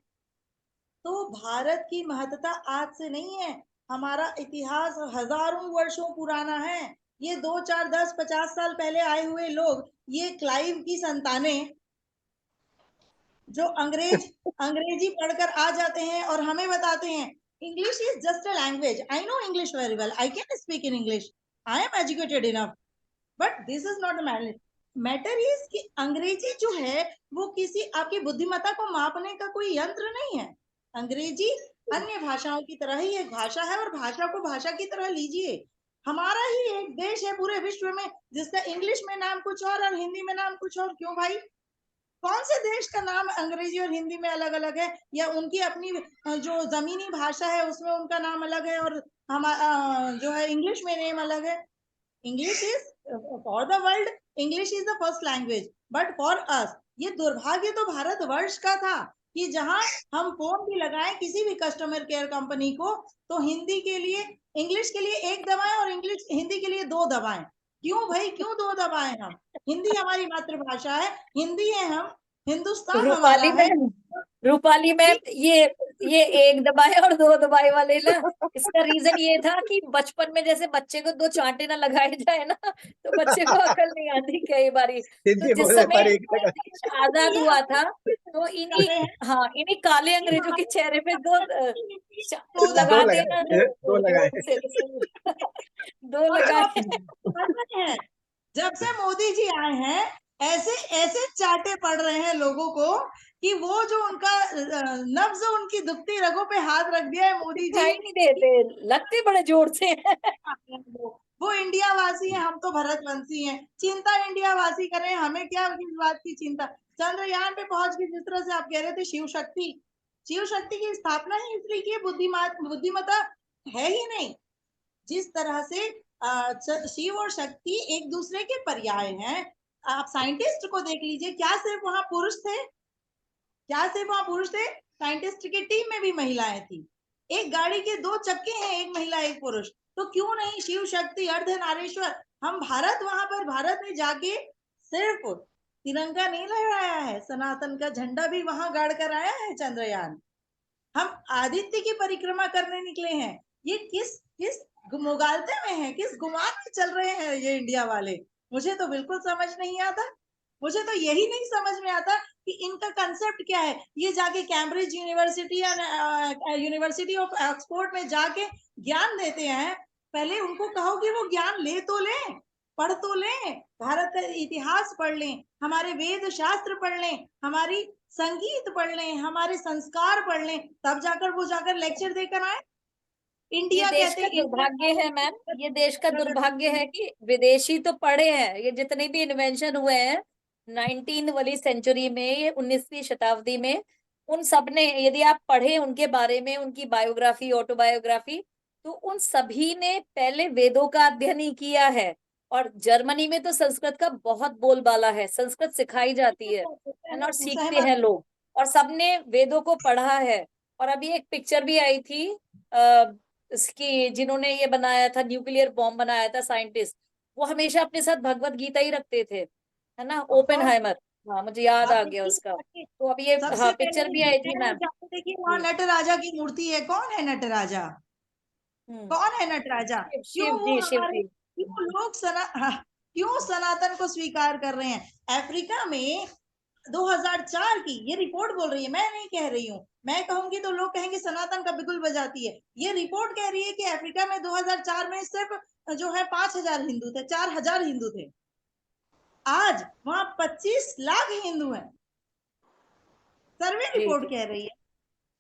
तो भारत की महत्ता आज से नहीं है, हमारा इतिहास हजारों वर्षों पुराना है। ये 2, 4, 10, 50 साल पहले आए हुए लोग, ये क्लाइव की संतानें जो अंग्रेजी पढ़कर आ जाते हैं और हमें बताते हैं English is just a language. I know English very well, I can speak in English, I am educated enough, but this is not matter is कि अंग्रेजी जो है वो किसी आपकी बुद्धिमत्ता को मापने का कोई यंत्र नहीं है। अंग्रेजी अन्य भाषाओं की तरह ही एक भाषा है, और भाषा को भाषा की तरह लीजिए। हमारा ही एक देश है पूरे विश्व में जिसका इंग्लिश में नाम कुछ और हिंदी में नाम कुछ और। क्यों भाई? कौन से देश का नाम अंग्रेजी और हिंदी में अलग अलग है? या उनकी अपनी जो जमीनी भाषा है उसमें उनका नाम अलग है और हमारा जो है इंग्लिश में नेम अलग है? English is for the world, English is the first language, but for us ये दुर्भाग्य तो भारतवर्ष का था कि जहां हम फोन भी लगाएं किसी भी कस्टमर केयर कंपनी को, तो हिंदी के लिए, इंग्लिश के लिए एक दबाएं और हिंदी के लिए 2 दबाएं। क्यों भाई, क्यों 2 दबाएं? हम हिंदी हमारी मातृभाषा है, हिंदी है, हम हिंदुस्तान हमारा है। रूपाली मैम, ये 1 दबाए और 2 दबाए वाले ना, इसका रीजन ये था कि बचपन में जैसे बच्चे को 2 चांटे ना लगाए जाए ना, तो बच्चे को अकल नहीं आती कई बारी। तो जिस समय देश आजाद हुआ था, तो इन्हीं काले अंग्रेजों के चेहरे पे 2 लगा देना, 2 लगाए। 2 लगाए। जब से मोदी जी आए हैं, ऐसे ऐसे चाटे पड़ रहे हैं लोगों को कि वो जो उनका नब्ज उनकी दुखती रगों पे हाथ रख दिया है मोदी जी। नहीं देते, लगते बड़े जोर से वो इंडिया वासी है, हम तो भारतवंशी हैं। चिंता इंडिया वासी करें, हमें क्या किस बात की चिंता? चंद्रयान पे पहुंच के जिस तरह से आप कह रहे थे शिव शक्ति की स्थापना ही इसलिए की बुद्धिमत्ता है ही नहीं। जिस तरह से शिव और शक्ति एक दूसरे के पर्याय हैं। आप साइंटिस्ट को देख लीजिए, क्या सिर्फ वहां पुरुष थे? साइंटिस्ट की टीम में भी महिलाएं थी। एक गाड़ी के 2 चक्के हैं, एक महिला एक पुरुष। तो क्यों नहीं शिव शक्ति अर्धनारीश्वर? हम भारत में जाके सिर्फ तिरंगा नहीं लहराया है, सनातन का झंडा भी वहां गाड़ कर आया है चंद्रयान। हम आदित्य की परिक्रमा करने निकले हैं। ये किस किस मुगालते में है, किस गुमान में चल रहे हैं ये इंडिया वाले? मुझे तो बिल्कुल समझ नहीं आता। मुझे तो यही नहीं समझ में आता कि इनका कंसेप्ट क्या है। ये जाके कैम्ब्रिज यूनिवर्सिटी या यूनिवर्सिटी ऑफ ऑक्सफोर्ड में जाके ज्ञान देते हैं। पहले उनको कहो कि वो ज्ञान ले तो लें, पढ़ तो लें, भारत का इतिहास पढ़ लें, हमारे वेद शास्त्र पढ़ लें, हमारी संगीत पढ़ लें, हमारे संस्कार पढ़ लें, तब जाकर वो जाकर लेक्चर देकर आए। ये इंडिया देश कहते का हैं दुर्भाग्य है मैम, ये देश का दुर्भाग्य है कि विदेशी तो पढ़े हैं। ये जितने भी इन्वेंशन हुए हैं 19वीं वाली सेंचुरी में, ये 19वीं शताब्दी में, उन सब ने, यदि आप पढ़े उनके बारे में, उनकी बायोग्राफी, ऑटोबायोग्राफी, तो उन सभी ने पहले वेदों का अध्ययन ही किया है। और जर्मनी में तो संस्कृत का बहुत बोलबाला है, संस्कृत सिखाई जाती है ना, और सीखते हैं लोग, और सबने वेदों को पढ़ा है। और अभी एक पिक्चर भी आई थी इसकी, जिन्होंने ये बनाया था, न्यूक्लियर बॉम्ब बनाया था साइंटिस्ट, वो हमेशा अपने साथ भगवत गीता ही रखते थे, है ना, ओपेनहाइमर। हाँ, मुझे याद आ आप गया उसका। देखिए, तो अब ये सबसे हाँ पहले पिक्चर भी आई थी दिल्ली में मैम। जाके देखिए, वहां जी। नटराजा की मूर्ति है। कौन है नटराजा? हम्म। कौन है नटराजा? शिव क्यों शिव वो जी, शिव हमारे, जी। क्यों लोग क्यों सनातन को स्वीकार कर रहे हैं? अफ्रीका में 2004 की ये रिपोर्ट बोल रही है, मैं नहीं कह रही हूँ। मैं कहूंगी तो लोग कहेंगे सनातन का बिगुल बजाती है। ये रिपोर्ट कह रही है कि अफ्रीका में 2004 में सिर्फ जो है 5,000 हिंदू थे, 4,000 हिंदू थे। आज वहां 25 लाख हिंदू हैं, सर्वे जी रिपोर्ट जी। कह रही है।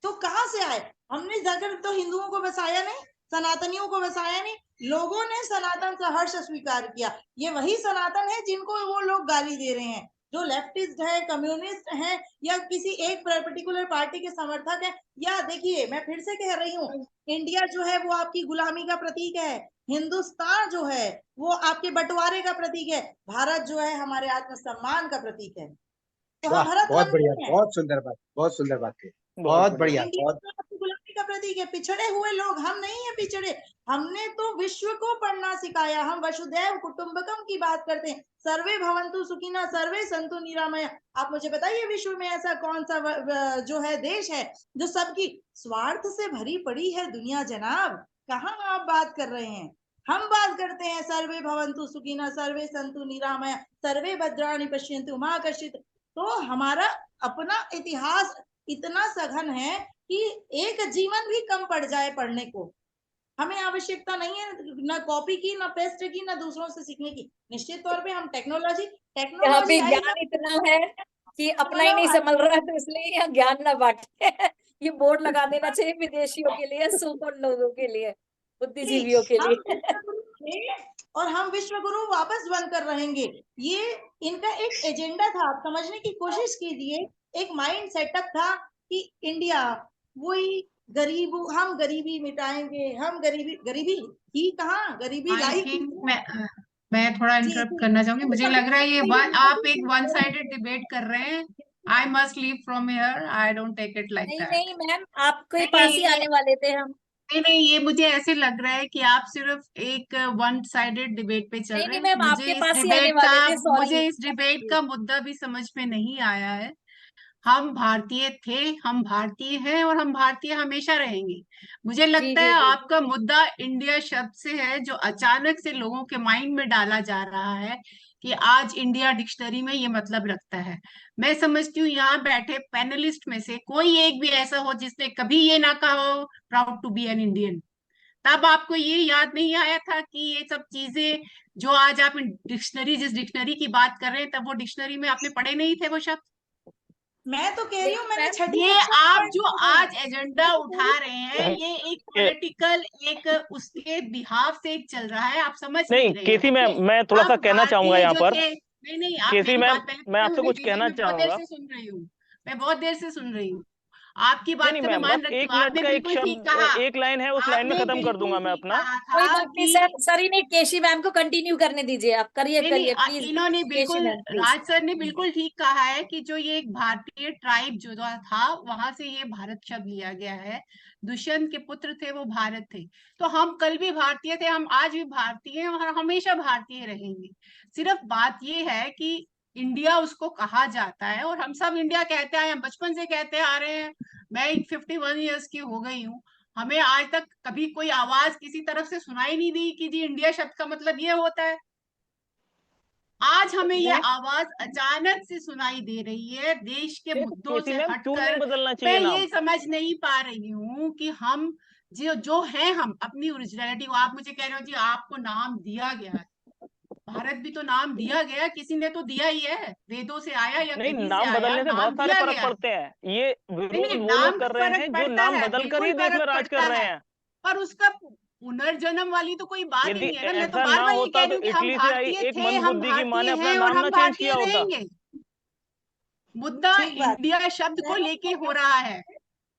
तो कहां से आए? हमने जाकर तो हिंदुओं को बसाया नहीं, सनातनियों को बसाया नहीं, लोगों ने सनातन सहर्ष स्वीकार किया। ये वही सनातन है जिनको वो लोग गाली दे रहे हैं, जो लेफ्टिस्ट है, कम्युनिस्ट है, या किसी एक पर्टिकुलर पार्टी के समर्थक है। या देखिए, मैं फिर से कह रही हूँ, इंडिया जो है वो आपकी गुलामी का प्रतीक है, हिंदुस्तान जो है वो आपके बंटवारे का प्रतीक है, भारत जो है हमारे आत्मसम्मान का प्रतीक है। तो हम वाह, भारत बहुत हम बढ़िया, नहीं है। बहुत सुंदर बात, बहुत सुंदर बात है। बहुत बहुत बढ़िया। बढ़िया, इंडिया बहुत। तो आपकी गुलामी का प्रतीक है, पिछड़े हुए लोग हम नहीं है पिछड़े। हमने तो विश्व को पढ़ना सिखाया, हम वसुधैव कुटुंबकम की बात करते हैं, सर्वे भवन्तु सुखिनः सर्वे सन्तु निरामया। आप मुझे बताइए, विश्व में ऐसा कौन सा जो है देश है जो सबकी स्वार्थ से भरी पड़ी है दुनिया जनाब? कहाँ आप बात कर रहे हैं? हम बात करते हैं सर्वे भवन्तु सुखिनः सर्वे सन्तु निरामया सर्वे भद्राणि पश्यन्तु मा कश्चित्। तो हमारा अपना इतिहास इतना सघन है कि एक जीवन भी कम पड़ जाए पढ़ने को, हमें आवश्यकता नहीं है न कॉपी की, न पेस्ट की, न दूसरों से सीखने की। निश्चित तौर पे हम यहाँ टेक्नोलॉजी पे आई ज्ञान इतना है कि अपना ही बना नहीं हुआ संभल रहा है, तो इसलिए यहाँ ज्ञान ना बांटे। ये बोर्ड लगा देना चाहिए विदेशियों के लिए, सुपर लोगों के लिए, बुद्धिजीवियों के हम लिए। विश्वगुरु थे और हम विश्वगुरु वापस बनकर रहेंगे। ये इनका एक एजेंडा था, आप समझने की कोशिश कीजिए। एक माइंड सेटअप था कि इंडिया वही गरीब, हम गरीबी मिटाएंगे, हम गरीबी, गरीबी ही कहाँ, गरीबी आई लाई थिंक की। मैं थोड़ा जी इंटरप्ट जी, करना चाहूंगी। मुझे लग रहा है ये आप एक वन साइडेड नहीं डिबेट कर रहे हैं। I must leave from here, I don't take it like that. नहीं मैम, आपके नहीं पास ही ये आने वाले थे हम। नहीं नहीं, ये मुझे ऐसे लग रहा है कि आप सिर्फ एक वन साइडेड डिबेट पे चल नहीं रहे नहीं हैं। मैम, आपके पास ही आने वाले थे, मुझे सॉरी। इस डिबेट का मुद्दा भी समझ में नहीं आया है। हम भारतीय थे, हम भारतीय हैं और हम भारतीय हमेशा रहेंगे। मुझे जी लगता है जी जी। आपका मुद्दा इंडिया शब्द से है, जो अचानक से लोगों के माइंड में डाला जा रहा है कि आज इंडिया डिक्शनरी में ये मतलब रखता है। मैं समझती हूँ यहाँ बैठे पैनलिस्ट में से कोई एक भी ऐसा हो जिसने कभी ये ना कहा हो proud to be an Indian. तब आपको ये याद नहीं आया था कि ये सब चीजें जो आज आप डिक्शनरी, जिस डिक्शनरी की बात कर रहे हैं, तब वो डिक्शनरी में आपने पढ़े नहीं थे वो शब्द। मैं तो कह रही हूँ, लेकिन मैंने मैम, छठी ये कक्षा में आप जो पढ़ा है। आज एजेंडा उठा रहे हैं, ये एक के- पॉलिटिकल, एक उसके बिहाफ से एक चल रहा है, आप समझ नहीं नहीं रहे हैं। केसी मैम, देखिए, मैं थोड़ा सा हम कहना चाहूंगा भारतीय यहाँ जो पर। थे, नहीं नहीं, आप केसी मेरी मैम, बात पहले मैं पूरी आपसे होने कुछ दीजिए। कहना मैं बहुत देर चाहूंगा। से सुन रही हूँ, मैं बहुत देर से सुन रही हूँ। आपकी नहीं बात नहीं का मैं मैम, मान बस रखती एक हूँ। मिनट आपने का एक बिल्कुल ठीक शब्द, कहा, एक लाइन है, उस लाइन में आपने खत्म कर बिल्कुल दूंगा मैं ठीक अपना। कहा कोई था बात नहीं कि सर, सर ही नहीं, केशी मैम को कंटिन्यू करने दीजिए, आप करिए नहीं नहीं, करिए प्लीज। इन्होंने केशी बिल्कुल, मैम प्लीज। राज सर ने बिल्कुल ठीक कहा है कि जो ये एक भारतीय ट्राइब जो था, वहां से ये भारत शब्द लिया गया है। दुष्यंत के पुत्र थे, वो भारत थे। तो हम कल भी भारतीय थे, हम आज भी भारतीय हैं और हमेशा भारतीय रहेंगे। सिर्फ बात ये है कि इंडिया उसको कहा जाता है और हम सब इंडिया कहते आए हैं, बचपन से कहते आ रहे हैं। मैं 51 ईयर्स की हो गई हूँ, हमें आज तक कभी कोई आवाज किसी तरफ से सुनाई नहीं दी कि जी इंडिया शब्द का मतलब ये होता है। आज हमें ये मैं आवाज अचानक से सुनाई दे रही है, देश के तो मुद्दों केसी से मैम, क्यों नहीं हटकर। बदलना मैं चाहिए ये नाम? समझ नहीं पा रही हूँ कि हम जो जो हैं, हम अपनी ओरिजिनलिटी को, आप मुझे कह रहे हो जी आपको नाम दिया गया है। भारत भी तो नाम दिया गया, किसी ने तो दिया ही है, वेदों से आया या नहीं, कहीं से नाम आया, बदलने से बहुत नाम सारे दिया फर्क गया है। पड़ते हैं। ये नहीं नहीं, विरोध वो लोग नाम का कर रहे फर्क हैं जो पड़ता नाम है, बदल कर बिल्कुल ही देश में फर्क राज पड़ता कर रहे है। हैं। पर उसका पुनर्जन्म वाली तो कोई बात ही यदि नहीं है ना। मैं तो ऐसा बार ना बार ये कह होता रही तो हूँ कि हम इटली से आई भारतीय एक थे, हम मंदबुद्धि की माँ ने भारतीय अपना हैं और नाम हम ना चेंज भारतीय किया होता। रहेंगे। मुद्दा ठीक बात इंडिया शब्द को है। लेके हो रहा है।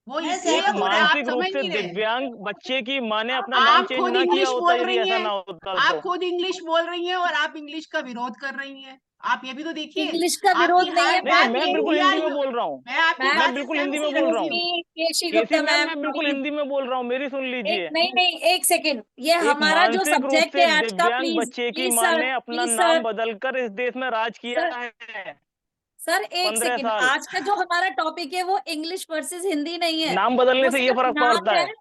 वो मैं इसलिए सहमत हो रहा है, आप मानसिक रूप समझ से नहीं रहे। दिव्यांग बच्चे की माँ ने अपना नाम आप चेंज खुद ना किया इंग्लिश होता बोल यदि रही ऐसा हैं, ना होता आप तो। खुद इंग्लिश बोल रही हैं और आप इंग्लिश का विरोध कर रही हैं। आप ये भी तो देखिए, इंग्लिश का आपकी विरोध नहीं है हर नहीं बात मैम, मैं ये बिल्कुल इंडिया, हिंदी में बोल रहा हूँ, मैं आपकी मैम मैं बात से बिल्कुल सहमत हिंदी में करती बोल रहा हूँ। हूँ। केशी केसी गुप्ता मैम मैम मैं बिल्कुल प्लीज, हिंदी में बोल रहा हूँ, मेरी सुन लीजिए। नहीं नहीं, एक सेकेंड, ये एक हमारा जो मानसिक रूप सब्जेक्ट से है आज का, दिव्यांग प्लीज बच्चे की प्लीज माँ सर, ने अपना प्लीज नाम सर, बदलकर इस देश में राज किया सर है सर एक 15 सेकेंड, साल। आज का जो हमारा टॉपिक है वो इंग्लिश वर्सेस हिंदी नहीं है, नाम बदलने वो से ये सिर्फ फर्क नाम पड़ता है। है।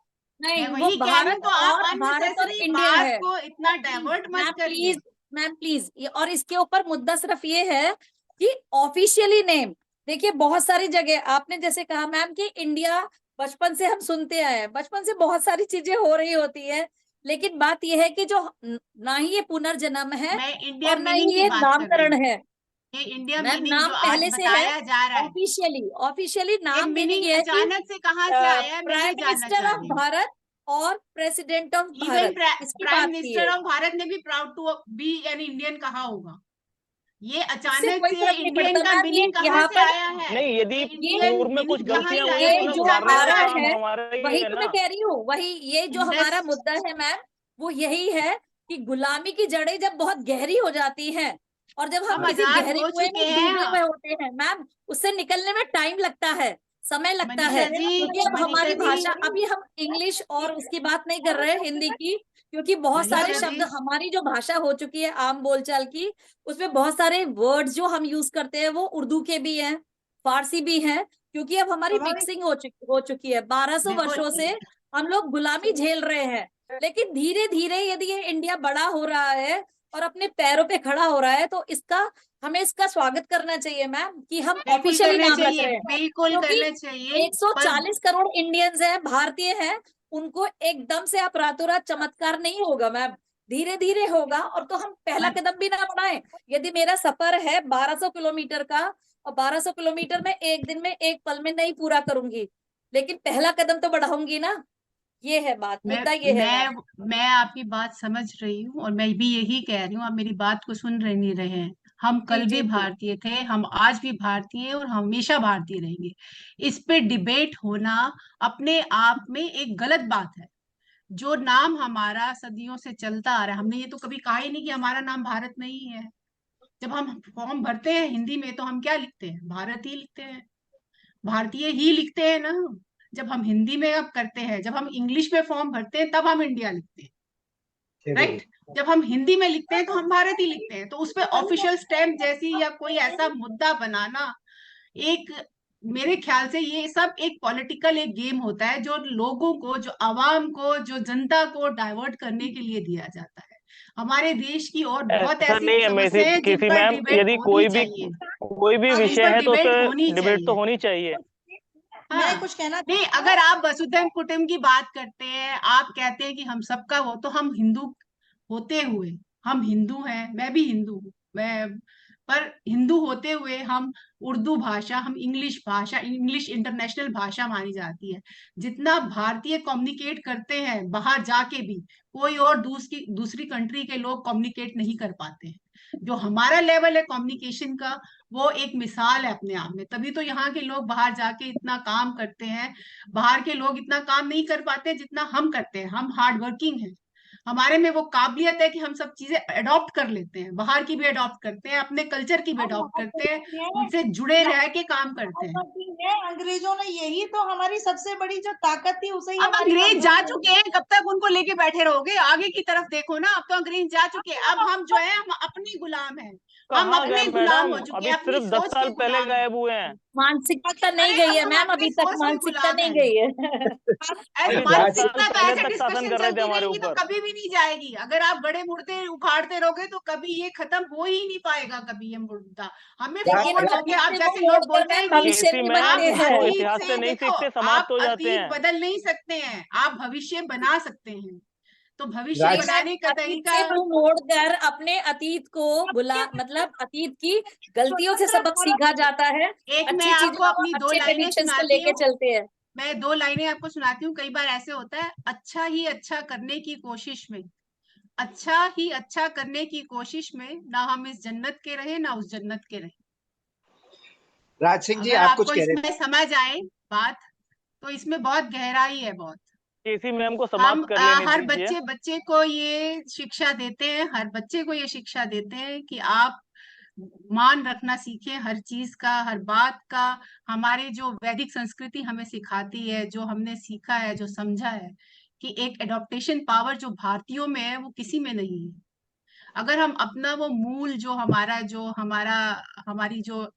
नहीं, मैं वो वही कह रही हूँ, भारत तो आप और भारत और अननेसेसरी इंडिया बात है। को इतना डाइवर्ट मत करिए। मैम प्लीज, और इसके ऊपर मुद्दा सिर्फ ये है कि ऑफिशियली नेम, देखिए बहुत सारी जगह आपने जैसे कहा मैम कि इंडिया बचपन से हम सुनते आए हैं, बचपन से बहुत सारी चीजें हो रही होती है, लेकिन बात यह है कि जो ना ही ये पुनर्जन्म है मैं इंडिया और ना मीनिंग ही की ये बात कर रही नामकरण हूँ। है। ये इंडिया मैम मीनिंग नाम जो आज पहले से है, बताया जा रहा है, ऑफिशियली ऑफिशियली ये नाम मीनिंग मीनिंग ये है कि अचानक से कहाँ से आया है, मैं ये प्राइम जानना मिनिस्टर चाह ऑफ रही हूँ। भारत और प्रेसिडेंट ऑफ इवन भारत, इसकी प्राइम बात की मिनिस्टर है। ऑफ भारत ने भी proud to be an Indian कहा होगा। ये इससे अचानक कोई से फर्क नहीं इंडियन पड़ता का मैम, ये मीनिंग कहाँ यहाँ से पर आया है, नहीं यदि ये ये इंडियन पूर्व में कुछ मीनिंग कहाँ गलतियां से हुई आया, हैं ये तो ये उन्हें जो जानना आ सुधारने का रहा चाह काम रही है, हूँ। हमारा ही वही है तो ना। मैं कह रही हूँ, वही ये जो हमारा इंडस्ट मुद्दा है मैम, वो यही है कि गुलामी की जड़ें जब बहुत गहरी हो जाती हैं और जब हम हम किसी आजाद गहरे हो कुएं में चुके डूबे हैं। हुए होते हैं मैम, उससे निकलने में टाइम लगता है, समय लगता है, मनीषा जी, क्योंकि अब मनीषा हमारी जी, भाषा, अभी हम इंग्लिश और उसकी बात नहीं कर रहे हैं हिंदी की, क्योंकि बहुत सारे मनीषा शब्द, जी, हमारी जो भाषा हो चुकी है आम बोलचाल की, उसमें बहुत सारे वर्ड्स जो हम यूज करते हैं वो उर्दू के भी हैं, फारसी भी हैं, क्योंकि अब हमारी स्वाभाविक। मिक्सिंग हो चुकी है। 1200 देखो वर्षों से हम लोग गुलामी झेल रहे हैं, लेकिन धीरे धीरे यदि ये इंडिया बड़ा हो रहा है और अपने पैरों पे खड़ा हो रहा है, तो हमें इसका स्वागत करना चाहिए मैम कि हम बिल्कुल ऑफिशियली करना नाम रख चाहिए, रहे हैं, बिल्कुल क्योंकि करना चाहिए। पर 140 करोड़ इंडियंस हैं, भारतीय हैं, उनको एकदम से आप रातों रात चमत्कार नहीं होगा मैम, धीरे धीरे होगा। और तो हम पहला मन, कदम भी ना बढ़ाएं, यदि मेरा सफर है 1200 किलोमीटर का और 1200 किलोमीटर में एक दिन में एक पल में नहीं पूरा करूंगी, लेकिन पहला कदम तो बढ़ाऊंगी ना, ये है बात, मैं मुद्दा ये है मैम। मैं आपकी बात समझ रही हूँ और मैं भी यही कह रही हूँ, आप मेरी बात को सुन रहे नहीं रहे हैं। हम जी कल भी जी जी, भारतीय थे, हम आज भी भारतीय हैं और हमेशा भारतीय रहेंगे। इस पे डिबेट होना अपने आप में एक गलत बात है। जो नाम हमारा सदियों से चलता आ रहा है, हमने ये तो कभी कहा ही नहीं कि हमारा नाम भारत नहीं है। जब हम फॉर्म भरते हैं हिंदी में तो हम क्या लिखते हैं, भारत ही लिखते हैं, भारतीय ही लिखते हैं ना। जब हम हिंदी में अब करते हैं, जब हम इंग्लिश में फॉर्म भरते हैं तब हम इंडिया लिखते हैं, राइट। जब हम हिंदी में लिखते हैं तो हम भारत ही लिखते हैं। तो उस पर ऑफिशियल स्टैम्प जैसी या कोई ऐसा मुद्दा बनाना, एक मेरे ख्याल से ये सब एक पॉलिटिकल एक गेम होता है, जो लोगों को, जो आवाम को, जो जनता को डाइवर्ट करने के लिए दिया जाता है। हमारे देश की और बहुत ऐसा ऐसी नहीं है समस्याएं हैं जिन किसी पर मैम, डिबेट यदि होनी चाहिए, कोई भी जिन विषय पर है तो उस डिबेट पर होनी डिबेट तो चाहिए। होनी चाहिए। हाँ, मैं कुछ कहना नहीं, अगर आप वसुधैव कुटुंब की बात करते हैं, आप कहते हैं कि हम सबका वो, तो हम हिंदू होते हुए, हम हिंदू हैं, मैं भी हिंदू हूँ, मैं, पर हिंदू होते हुए हम उर्दू भाषा, हम इंग्लिश भाषा, इंग्लिश इंटरनेशनल भाषा मानी जाती है। जितना भारतीय कम्युनिकेट करते हैं बाहर जाके भी, कोई और दूसरी कंट्री के लोग कम्युनिकेट नहीं कर पाते हैं। जो हमारा लेवल है कम्युनिकेशन का, वो एक मिसाल है अपने आप में। तभी तो यहाँ के लोग बाहर जाके इतना काम करते हैं। बाहर के लोग इतना काम नहीं कर पाते जितना हम करते हैं। हम हार्ड वर्किंग हैं, हमारे में वो काबिलियत है कि हम सब चीजें अडॉप्ट कर लेते हैं, बाहर की भी अडॉप्ट करते हैं, अपने कल्चर की भी अडॉप्ट करते हैं, उनसे जुड़े रह के काम करते हैं। अंग्रेजों ने, यही तो हमारी सबसे बड़ी जो ताकत थी, उसे ही अब हमारी अंग्रेज जा कमजोरी चुके हैं, कब तक उनको लेके बैठे रहोगे? आगे की तरफ देखो ना, अब तो अंग्रेज जा चुके हैं, अब हम जो है हम अपने गुलाम हैं, हम कहाँ गए अपने गुलाम मैडम, हो चुके अभी हैं, अपनी सिर्फ 10 सोच के साल पहले गुलाम हैं। गायब हुए हैं। मानसिकता नहीं अरे गई अब है हम मैम, अपनी अभी तक सोच के मानसिकता गुलाम नहीं हैं। गई है। ऐसे अभी 10 राज साल मानसिकता तो पहले ऐसे तक शासन डिस्कशन कर रहे थे चलती हमारे रहेगी तो ऊपर। कभी भी नहीं जाएगी। अगर आप बड़े मुर्दे उखाड़ते रहोगे तो कभी ये खत्म हो ही नहीं पाएगा, कभी ये मुद्दा। हमें लेकिन फॉरवर्ड होके, अतीत आप से जैसे मुंह लोग मोड़कर बोलते मैम हैं कि भविष्य केसी नहीं मैम, बनते आप हैं। इसको अतीत इतिहास से से नहीं देखो, सीखते, समाप्त आप हो जाते अतीत हैं। बदल नहीं सकते हैं, आप भविष्य बना सकते हैं। तो भविष्य राज, नहीं मैम, बनाने का अतीत तरीका, से मुंह मोड़कर अपने अतीत को मतलब अतीत की गलतियों से सबक सीखा जाता है, एक मैं अच्छी चीजों आपको को, अपनी दो अच्छे लाइनें ट्रेडिशंस को सुनाती लेके हूँ, चलते हैं। मैं 2 लाइनें आपको सुनाती हूँ। कई बार ऐसे होता है, अच्छा ही अच्छा करने की कोशिश में, अच्छा ही अच्छा करने की कोशिश में ना हम इस जन्नत के रहे ना उस जन्नत के रहे। राज सिंह जी अगर आप कुछ आपको कह रहे इसमें थे। समझ आए बात, तो इसमें बहुत गहराई है, बहुत। केसी मैम को हम समाप्त कर लेने हर दीजिए। बच्चे को ये शिक्षा देते हैं, हर बच्चे को ये शिक्षा देते हैं कि आप मान रखना सीखें हर चीज का, हर बात का। हमारी जो वैदिक संस्कृति हमें सिखाती है, जो हमने सीखा है, जो समझा है कि एक एडॉप्टेशन पावर जो भारतीयों में है वो किसी में नहीं है। अगर हम अपना वो मूल जो हमारा हमारी जो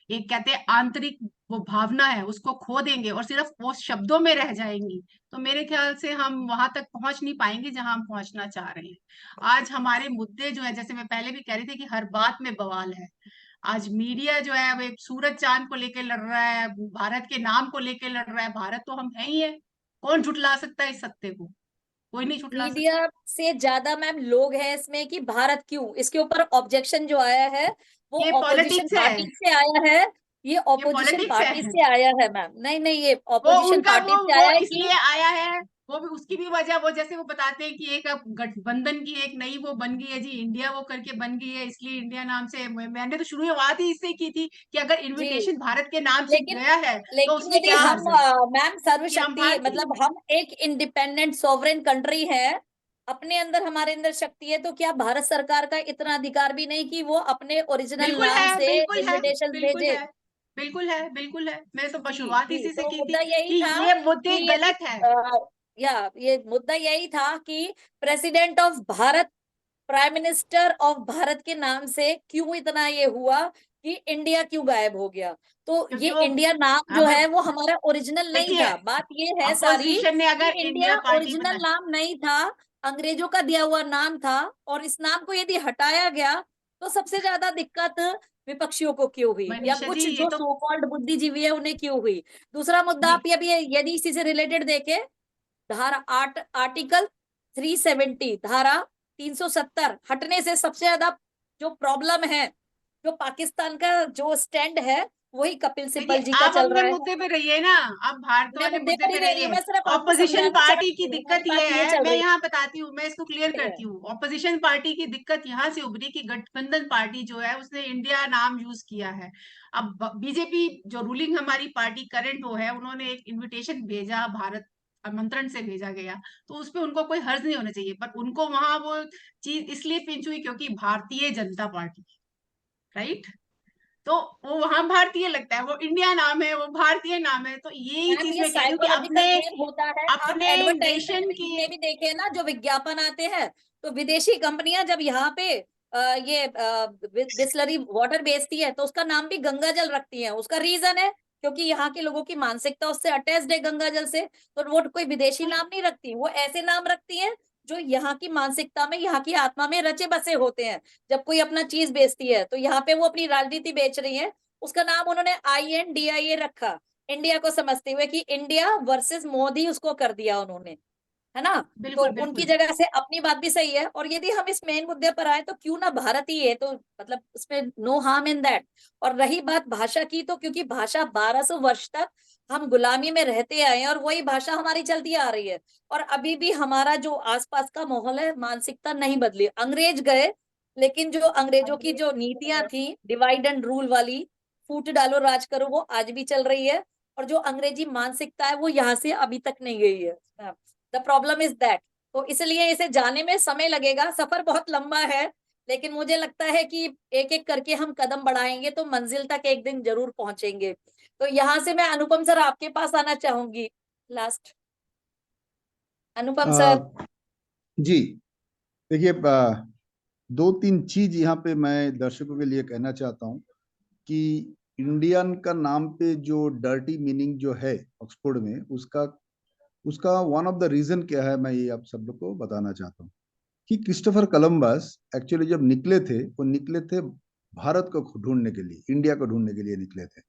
एक कहते हैं आंतरिक वो भावना है उसको खो देंगे और सिर्फ वो शब्दों में रह जाएंगी, तो मेरे ख्याल से हम वहां तक पहुंच नहीं पाएंगे जहां हम पहुंचना चाह रहे हैं। आज हमारे मुद्दे जो है, जैसे मैं पहले भी कह रही थी कि हर बात में बवाल है। आज मीडिया जो है वो एक सूरज चांद को लेकर लड़ रहा है, भारत के नाम को लेकर लड़ रहा है। भारत तो हम है ही है, कौन झुटला सकता है इस सत्य को? कोई नहीं झुटला सकता। मीडिया से ज्यादा मैम लोग हैं इसमें कि भारत क्यों, इसके ऊपर ऑब्जेक्शन जो आया है वो ये ऑपोजिशन पॉलिटिक्स है, पार्टी से आया है। ये ये ऑपोजिशन पॉलिटिक्स पार्टी है। से आया है मैम, नहीं नहीं, ये वो ऑपोजिशन उनका पार्टी से वो आया है कि इसलिए आया है, वो भी उसकी भी वजह, वो जैसे वो बताते हैं कि एक अब गठबंधन की एक नई वो बन गई है जी, इंडिया वो करके बन गई है, इसलिए इंडिया नाम से। मैंने तो शुरुआत ही इससे की थी कि अगर जी, इनविटेशन भारत के नाम से लेकिन गया है तो लेकिन उसमें यदि क्या हम हर्ज है मैम कि हम सर्वशक्ति, भारतीय मतलब हैं। हम एक इंडिपेंडेंट सॉवरेन कंट्री है, अपने अंदर हमारे अंदर शक्ति है, तो क्या भारत सरकार का इतना अधिकार भी नहीं कि वो अपने ओरिजिनल बिल्कुल नाम है, से बिल्कुल है, इनविटेशन बिल्कुल भेजे? है, बिल्कुल है, बिल्कुल है। मैं तो जी शुरुआत जी, इसी से तो की थी मुद्दा यही कि था ये मुद्दे कि यदि गलत है। ये मुद्दा यही था कि president of Bharat, prime minister of Bharat के नाम से क्यों इतना ये हुआ कि इंडिया क्यों गायब हो गया। तो क्योंकि ये वो इंडिया नाम जो अब है वो हमारा ओरिजिनल नहीं देखिए, था। बात ये है सारी अपोजिशन ने कि अगर इंडिया इंडिया पार्टी ओरिजिनल बना, नाम नहीं था, अंग्रेजों का दिया हुआ नाम था, और इस नाम को यदि हटाया गया तो सबसे ज्यादा दिक्कत विपक्षियों को क्यों हुई, या मनीषा जी कुछ ये जो तो सो कॉल्ड बुद्धिजीवी है उन्हें क्यों हुई। दूसरा मुद्दा ये आप ये भी, यदि इसी से रिलेटेड देखे, धारा 8 आर्टिकल 370, धारा 370 हटने से सबसे ज्यादा जो प्रॉब्लम है, जो पाकिस्तान का जो स्टैंड है, वही कपिल देखिए, सिब्बल जी का आप चल अपने रहा है। मुद्दे पे रहिए ना, आप भारत मैं वाले मुद्दे मुद्दे पर ही पे रह रही हूँ, रहिए। मैं सिर्फ आपको ऑपोजिशन समझाना पार्टी चाहती की हूँ, हमारी दिक्कत बात ये ये है, चल मैं रही यहाँ बताती हूँ, मैं इसको क्लियर है। करती हूँ। ऑपोजिशन पार्टी की दिक्कत यहाँ से उभरी कि गठबंधन पार्टी जो है उसने इंडिया नाम यूज किया है। अब बीजेपी जो रूलिंग हमारी पार्टी करंट वो है, उन्होंने एक इन्विटेशन भेजा, भारत आमंत्रण से भेजा गया, तो उस पे उनको कोई हर्ज नहीं होना चाहिए, पर उनको वहां वो चीज इसलिए पिंच हुई क्योंकि भारतीय जनता पार्टी, राइट? तो वो वहां भारतीय लगता है, वो इंडिया नाम है, वो भारतीय नाम है। तो यही मैम चीज ये मैं कह रही हूँ कि साइकोलॉजिकल अपने गेम होता है। आप अपने एडवर्टाइजमेंट नेशन में भी देखे ना, जो विज्ञापन आते हैं, तो विदेशी कंपनियां जब यहाँ पे ये बिस्लरी वाटर बेचती है तो उसका नाम भी गंगा जल रखती है। उसका रीजन है क्योंकि यहाँ के लोगों की मानसिकता उससे अटैच्ड है गंगा जल से, तो वो कोई विदेशी नाम नहीं रखती, वो ऐसे नाम रखती है जो यहाँ की मानसिकता में, यहाँ की आत्मा में रचे बसे होते हैं। जब कोई अपना चीज बेचती है तो यहाँ पे वो अपनी राजनीति बेच रही है, उसका नाम उन्होंने INDIA रखा, इंडिया को समझते हुए कि इंडिया वर्सेस मोदी उसको कर दिया उन्होंने, है ना। तो बिल्कुल उनकी बिल्कुल जगह से अपनी बात भी सही है। और यदि हम इस मेन मुद्दे पर आए तो क्यों ना भारत ही है, तो मतलब उसमें नो हार्म इन दैट। और रही बात भाषा की, तो क्योंकि भाषा 1200 वर्ष तक हम गुलामी में रहते आए हैं और वही भाषा हमारी चलती आ रही है, और अभी भी हमारा जो आसपास का माहौल है, मानसिकता नहीं बदली। अंग्रेज गए, लेकिन जो अंग्रेजों की जो नीतियां थी डिवाइड एंड रूल वाली, फूट डालो राज करो, वो आज भी चल रही है। और जो अंग्रेजी मानसिकता है वो यहाँ से अभी तक नहीं गई है। The problem is that. तो इसलिए इसे जाने में समय लगेगा, सफर बहुत लंबा है, लेकिन मुझे लगता है कि एक एक करके हम कदम बढ़ाएंगे तो मंजिल तक एक दिन जरूर पहुंचेंगे। तो यहाँ से मैं अनुपम सर आपके पास आना चाहूंगी लास्ट। अनुपम सर। जी देखिए, दो तीन चीज यहाँ पे मैं दर्शकों के लिए कहना चाहता हूँ कि इंडियन का नाम पे जो डर्टी मीनिंग जो है ऑक्सफोर्ड में, उसका उसका वन ऑफ द रीजन क्या है, मैं ये आप सब लोग को बताना चाहता हूँ कि क्रिस्टोफर कोलंबस एक्चुअली जब निकले थे, वो निकले थे भारत को ढूंढने के लिए, इंडिया को ढूंढने के लिए निकले थे।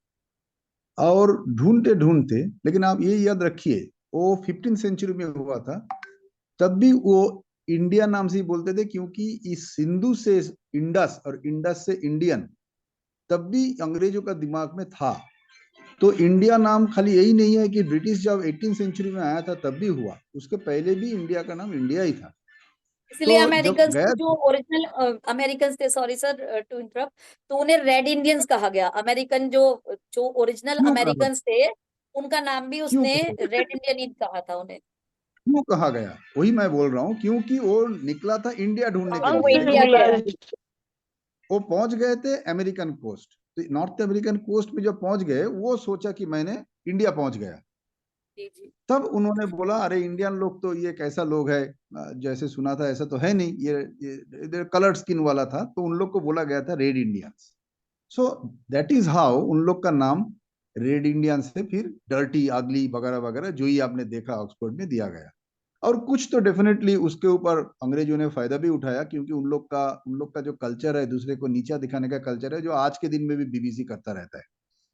और ढूंढते ढूंढते, लेकिन आप ये याद रखिए, वो 15th सेंचुरी में हुआ था, तब भी वो इंडिया नाम से ही बोलते थे, क्योंकि इस सिंधु से इंडस और इंडस से इंडियन तब भी अंग्रेजों का दिमाग में था। तो इंडिया नाम खाली यही नहीं है कि ब्रिटिश जब 18th सेंचुरी में आया था तब भी हुआ, उसके पहले भी इंडिया का नाम इंडिया ही था। इसलिए तो जब अमेरिकन गया, जो ओरिजिनल अमेरिकन थे, सॉरी सर टू इंटरप्ट, तो उन्हें रेड इंडियंस कहा गया। अमेरिकन जो जो ओरिजिनल क्यों कहा? अमेरिकन थे उनका नाम भी क्यों उसने रेड इंडियन ही कहा था उन्हें। क्यों कहा गया? वही मैं बोल रहा हूँ, क्योंकि वो निकला था इंडिया ढूंढने के हाँ, वो लिए, इंडिया लेकिन गया है। वो पहुंच गए थे अमेरिकन कोस्ट। तो नॉर्थ अमेरिकन कोस्ट में जब पहुंच गए, वो सोचा कि मैंने इंडिया पहुंच गया। जी जी। तब उन्होंने बोला, अरे इंडियन लोग तो ये कैसा लोग है, जैसे सुना था ऐसा तो है नहीं, ये कलर्ड स्किन वाला था, तो उन लोग को बोला गया था red Indians. So that is how उन लोग का नाम रेड इंडियन से फिर डर्टी, अगली वगैरह वगैरह जो ही आपने देखा ऑक्सफोर्ड में दिया गया। और कुछ तो डेफिनेटली उसके ऊपर अंग्रेजों ने फायदा भी उठाया, क्योंकि उन लोग का जो कल्चर है, दूसरे को नीचा दिखाने का कल्चर है, जो आज के दिन में भी बीबीसी करता रहता है।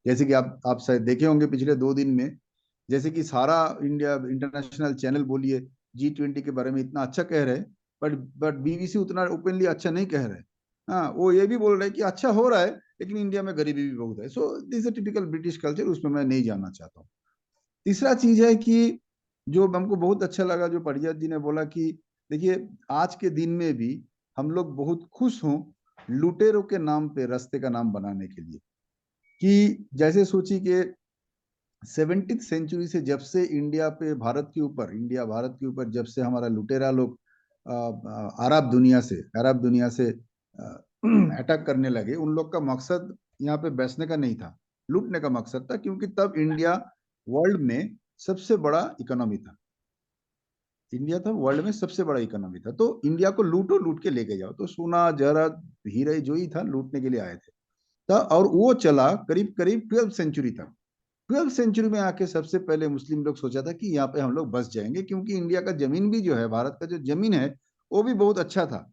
जैसे कि आप शायद देखे होंगे पिछले 2 दिन में, जैसे कि सारा इंडिया इंटरनेशनल चैनल बोलिए G20 के बारे में इतना अच्छा कह रहे हैं, बट बीबीसी उतना ओपनली अच्छा नहीं कह रहे। हाँ, वो ये भी बोल रहे हैं कि अच्छा हो रहा है, लेकिन इंडिया में गरीबी भी बहुत है। So this is typical British culture, उसमें मैं नहीं जानना चाहता हूँ। तीसरा चीज है कि जो हमको बहुत अच्छा लगा, जो परिजत जी ने बोला कि देखिए आज के दिन में भी हम लोग बहुत खुश हों लुटेरों के नाम पे रास्ते का नाम बनाने के लिए। कि जैसे सोची कि 17th सेंचुरी से जब से इंडिया भारत के ऊपर जब से हमारा लुटेरा लोग अरब दुनिया से अटैक करने लगे, उन लोग का मकसद यहाँ पे बैसने का नहीं था, लूटने का मकसद था। क्योंकि तब इंडिया वर्ल्ड में सबसे बड़ा इकोनॉमी था। इंडिया था वर्ल्ड में सबसे बड़ा इकोनॉमी था, तो इंडिया को लूटो, लूट के लेके जाओ। तो सोना जवाहरात हीरे जो ही था लूटने के लिए आए थे। और वो चला करीब करीब 12th सेंचुरी तक। 12th सेंचुरी में आके सबसे पहले मुस्लिम लोग सोचा था कि यहाँ पे हम लोग बस जाएंगे, क्योंकि इंडिया का जमीन भी जो है, भारत का जो जमीन है वो भी बहुत अच्छा था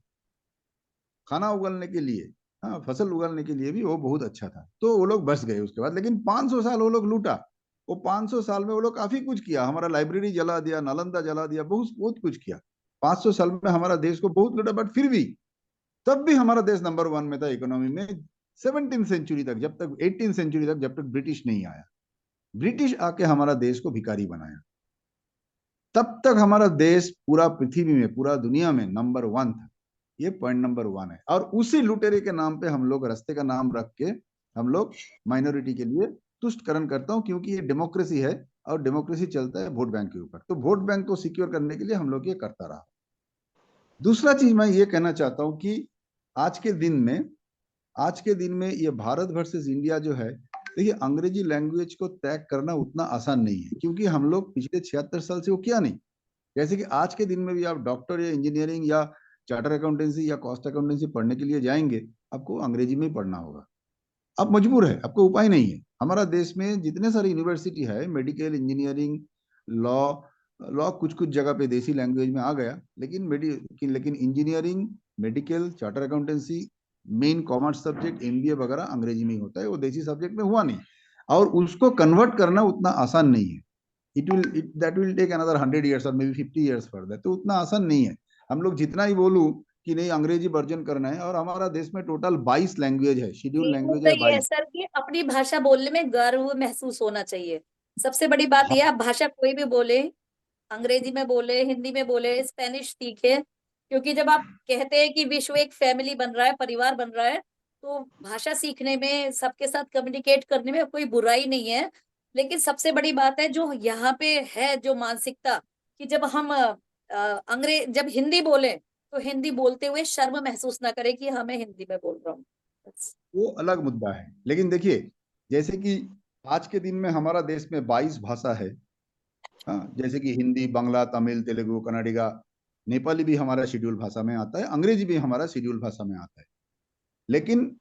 खाना उगलने के लिए। हाँ, फसल उगलने के लिए भी वो बहुत अच्छा था। तो वो लोग बस गए उसके बाद। लेकिन 500 साल वो लोग लूटा। वो 500 साल में वो लोग काफी कुछ किया, हमारा लाइब्रेरी जला दिया, नालंदा जला दिया, बहुत बहुत कुछ किया। 500 साल में हमारा देश को बहुत लूटा, बट फिर भी तब भी हमारा देश नंबर 1 में था इकोनॉमी में। 17th सेंचुरी तक, जब तक 18th सेंचुरी तक, जब तक ब्रिटिश नहीं आया। ब्रिटिश आके हमारा देश को भिखारी बनाया। तब तक हमारा देश पूरा पृथ्वी में, पूरा दुनिया में नंबर 1 था। ये पॉइंट नंबर 1 है। और उसी लुटेरे के नाम पे हम लोग रास्ते का नाम रख के हम लोग माइनॉरिटी के लिए तुष्टकरण करता हूँ, क्योंकि ये डेमोक्रेसी है और डेमोक्रेसी चलता है वोट बैंक के ऊपर। तो वोट बैंक को सिक्योर करने के लिए हम लोग ये करता रहा। दूसरा चीज मैं ये कहना चाहता हूँ कि आज के दिन में ये भारत वर्सेस इंडिया जो है, देखिए अंग्रेजी लैंग्वेज को त्याग करना उतना आसान नहीं है, क्योंकि हम लोग पिछले 76 साल से वो किया नहीं। जैसे कि आज के दिन में भी आप डॉक्टर या इंजीनियरिंग या चार्टर अकाउंटेंसी या कॉस्ट अकाउंटेंसी पढ़ने के लिए जाएंगे, आपको अंग्रेजी में ही पढ़ना होगा। आप मजबूर है, आपको उपाय नहीं है। हमारा देश में जितने सारे यूनिवर्सिटी है, मेडिकल, इंजीनियरिंग, लॉ लॉ कुछ कुछ जगह पे देसी लैंग्वेज में आ गया, लेकिन engineering, medical, charter accountancy, main commerce subject, MBA वगैरह अंग्रेजी में ही होता है। वो देसी सब्जेक्ट में हुआ नहीं, और उसको कन्वर्ट करना उतना आसान नहीं है। That will take another 100 years और मे बी 50 years फर्दर। तो उतना आसान नहीं है। हम लोग जितना ही बोलूं कि नहीं अंग्रेजी वर्जन करना है, और हमारा देश में टोटल 22 लैंग्वेज है, शेड्यूल मेन लैंग्वेज मुद्दा है ये है 22। सर कि अपनी भाषा बोलने में गर्व महसूस होना चाहिए। सबसे बड़ी बात हाँ, यह है, आप भाषा कोई भी बोले, अंग्रेजी में बोले, हिंदी में बोले, स्पेनिश सीखे। क्योंकि जब आप कहते हैं कि विश्व एक फैमिली बन रहा है, परिवार बन रहा है, तो भाषा सीखने में, सबके साथ कम्युनिकेट करने में कोई बुराई नहीं है। लेकिन सबसे बड़ी बात है जो यहाँ पे है, जो मानसिकता, कि जब हम जब हिंदी बोले तो हिंदी बोलते हुए शर्म महसूस ना करें कि हाँ मैं हिंदी में बोल रहा हूँ। बस। वो अलग मुद्दा है। लेकिन देखिए, जैसे कि आज के दिन में हमारा देश में 22 भाषा है। हाँ, जैसे कि हिंदी, बांग्ला, तमिल, तेलुगु, कन्नडिगा, नेपाली भी हमारा शेड्यूल भाषा में आता है, अंग्रेजी भी हमारा शेड्यूल भाषा में आता है। लेकिन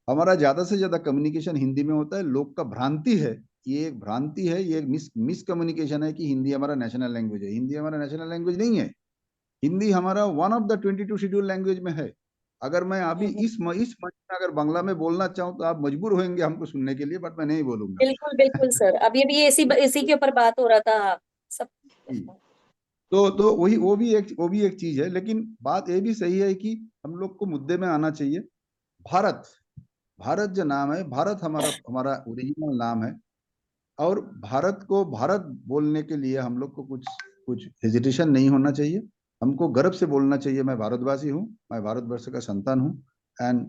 हमारा ज्यादा से ज्यादा कम्युनिकेशन हिंदी में होता है। लोग का भ्रांति है, ये एक भ्रांति है, ये एक मिस कम्युनिकेशन है कि हिंदी हमारा नेशनल लैंग्वेज है। हिंदी हमारा नेशनल लैंग्वेज नहीं है। हिंदी हमारा one of the 22 schedule language में है। अगर मैं अभी इस मंच में अगर बांग्ला में बोलना चाहूँ तो आप मजबूर होंगे हमको सुनने के लिए, बट मैं नहीं बोलूंगा। बिल्कुल बिल्कुल सर, अब ये भी इसी के ऊपर बात हो रहा था। हाँ, सब। तो वो भी एक चीज है। लेकिन बात ये भी सही है कि हम लोग को मुद्दे में आना चाहिए। भारत भारत जो नाम है, भारत हमारा हमारा ओरिजिनल नाम है। और भारत को भारत बोलने के लिए हम लोग को कुछ कुछ हेजिटेशन नहीं होना चाहिए। हमको गर्व से बोलना चाहिए, मैं भारतवासी हूँ, मैं भारतवर्ष का संतान हूँ। एंड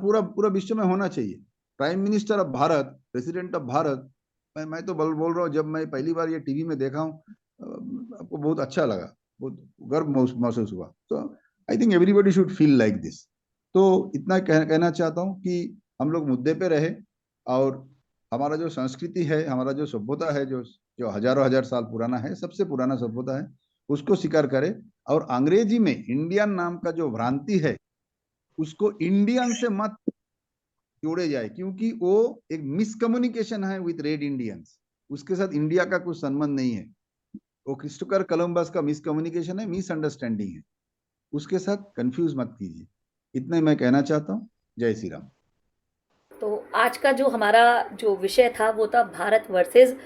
पूरा पूरा विश्व में होना चाहिए। Prime minister of Bharat, president of Bharat, मैं तो बोल रहा हूँ, जब मैं पहली बार ये टीवी में देखा हूँ, आपको बहुत अच्छा लगा, बहुत गर्व महसूस हुआ। तो I think everybody should feel like this. तो इतना कहना चाहता हूँ कि हम लोग मुद्दे पे रहे, और हमारा जो संस्कृति है, हमारा जो सभ्यता है, जो जो हजारों हजार साल पुराना है, सबसे पुराना सभ्यता है, उसको स्वीकार करें। और अंग्रेजी में इंडियन नाम का जो भ्रांति है, उसको इंडियन से मत जोड़े जाए, क्योंकि वो एक मिसकम्युनिकेशन है विद रेड इंडियंस। उसके साथ इंडिया का कुछ संबंध नहीं है। वो क्रिस्टोफर कोलंबस का मिसकम्युनिकेशन है, मिसअंडरस्टैंडिंग है। उसके साथ कंफ्यूज मत कीजिए। इतना ही मैं कहना चाहता हूँ। जय श्री राम। तो आज का जो हमारा जो विषय था वो था भारत वर्सेस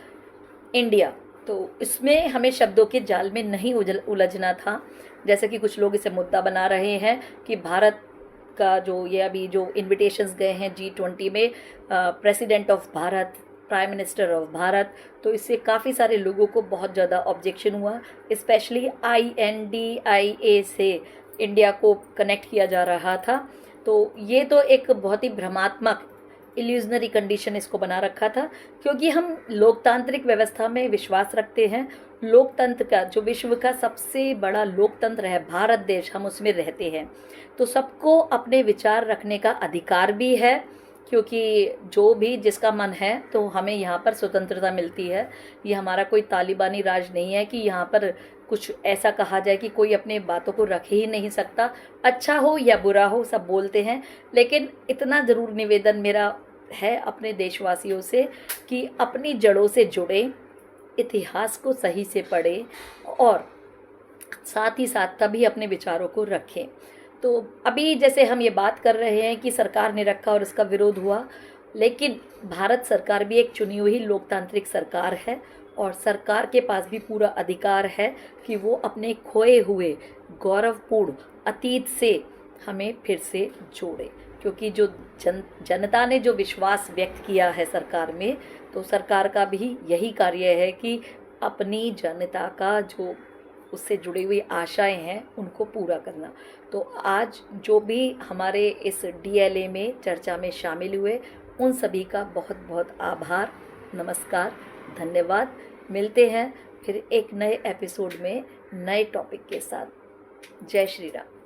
इंडिया। तो इसमें हमें शब्दों के जाल में नहीं उलझना था, जैसे कि कुछ लोग इसे मुद्दा बना रहे हैं कि भारत का जो ये अभी जो इनविटेशंस गए हैं G20 में, president of Bharat, prime minister of Bharat, तो इससे काफ़ी सारे लोगों को बहुत ज़्यादा ऑब्जेक्शन हुआ। स्पेशली INDIA से इंडिया को कनेक्ट किया जा रहा था। तो ये तो एक बहुत ही भ्रमात्मक इल्यूजनरी कंडीशन इसको बना रखा था, क्योंकि हम लोकतांत्रिक व्यवस्था में विश्वास रखते हैं। लोकतंत्र का जो विश्व का सबसे बड़ा लोकतंत्र है भारत देश, हम उसमें रहते हैं। तो सबको अपने विचार रखने का अधिकार भी है, क्योंकि जो भी जिसका मन है, तो हमें यहाँ पर स्वतंत्रता मिलती है। ये हमारा कोई तालिबानी राज नहीं है कि यहाँ पर कुछ ऐसा कहा जाए कि कोई अपने बातों को रख ही नहीं सकता। अच्छा हो या बुरा हो, सब बोलते हैं। लेकिन इतना ज़रूर निवेदन मेरा है अपने देशवासियों से कि अपनी जड़ों से जुड़े, इतिहास को सही से पढ़ें, और साथ ही साथ तभी अपने विचारों को रखें। तो अभी जैसे हम ये बात कर रहे हैं कि सरकार ने रखा और इसका विरोध हुआ, लेकिन भारत सरकार भी एक चुनी हुई लोकतांत्रिक सरकार है, और सरकार के पास भी पूरा अधिकार है कि वो अपने खोए हुए गौरवपूर्ण अतीत से हमें फिर से जोड़े। क्योंकि जो जनता ने जो विश्वास व्यक्त किया है सरकार में, तो सरकार का भी यही कार्य है कि अपनी जनता का जो उससे जुड़ी हुई आशाएं हैं उनको पूरा करना। तो आज जो भी हमारे इस DLA में चर्चा में शामिल हुए, उन सभी का बहुत बहुत आभार, नमस्कार, धन्यवाद। मिलते हैं फिर एक नए एपिसोड में नए टॉपिक के साथ। जय श्री राम।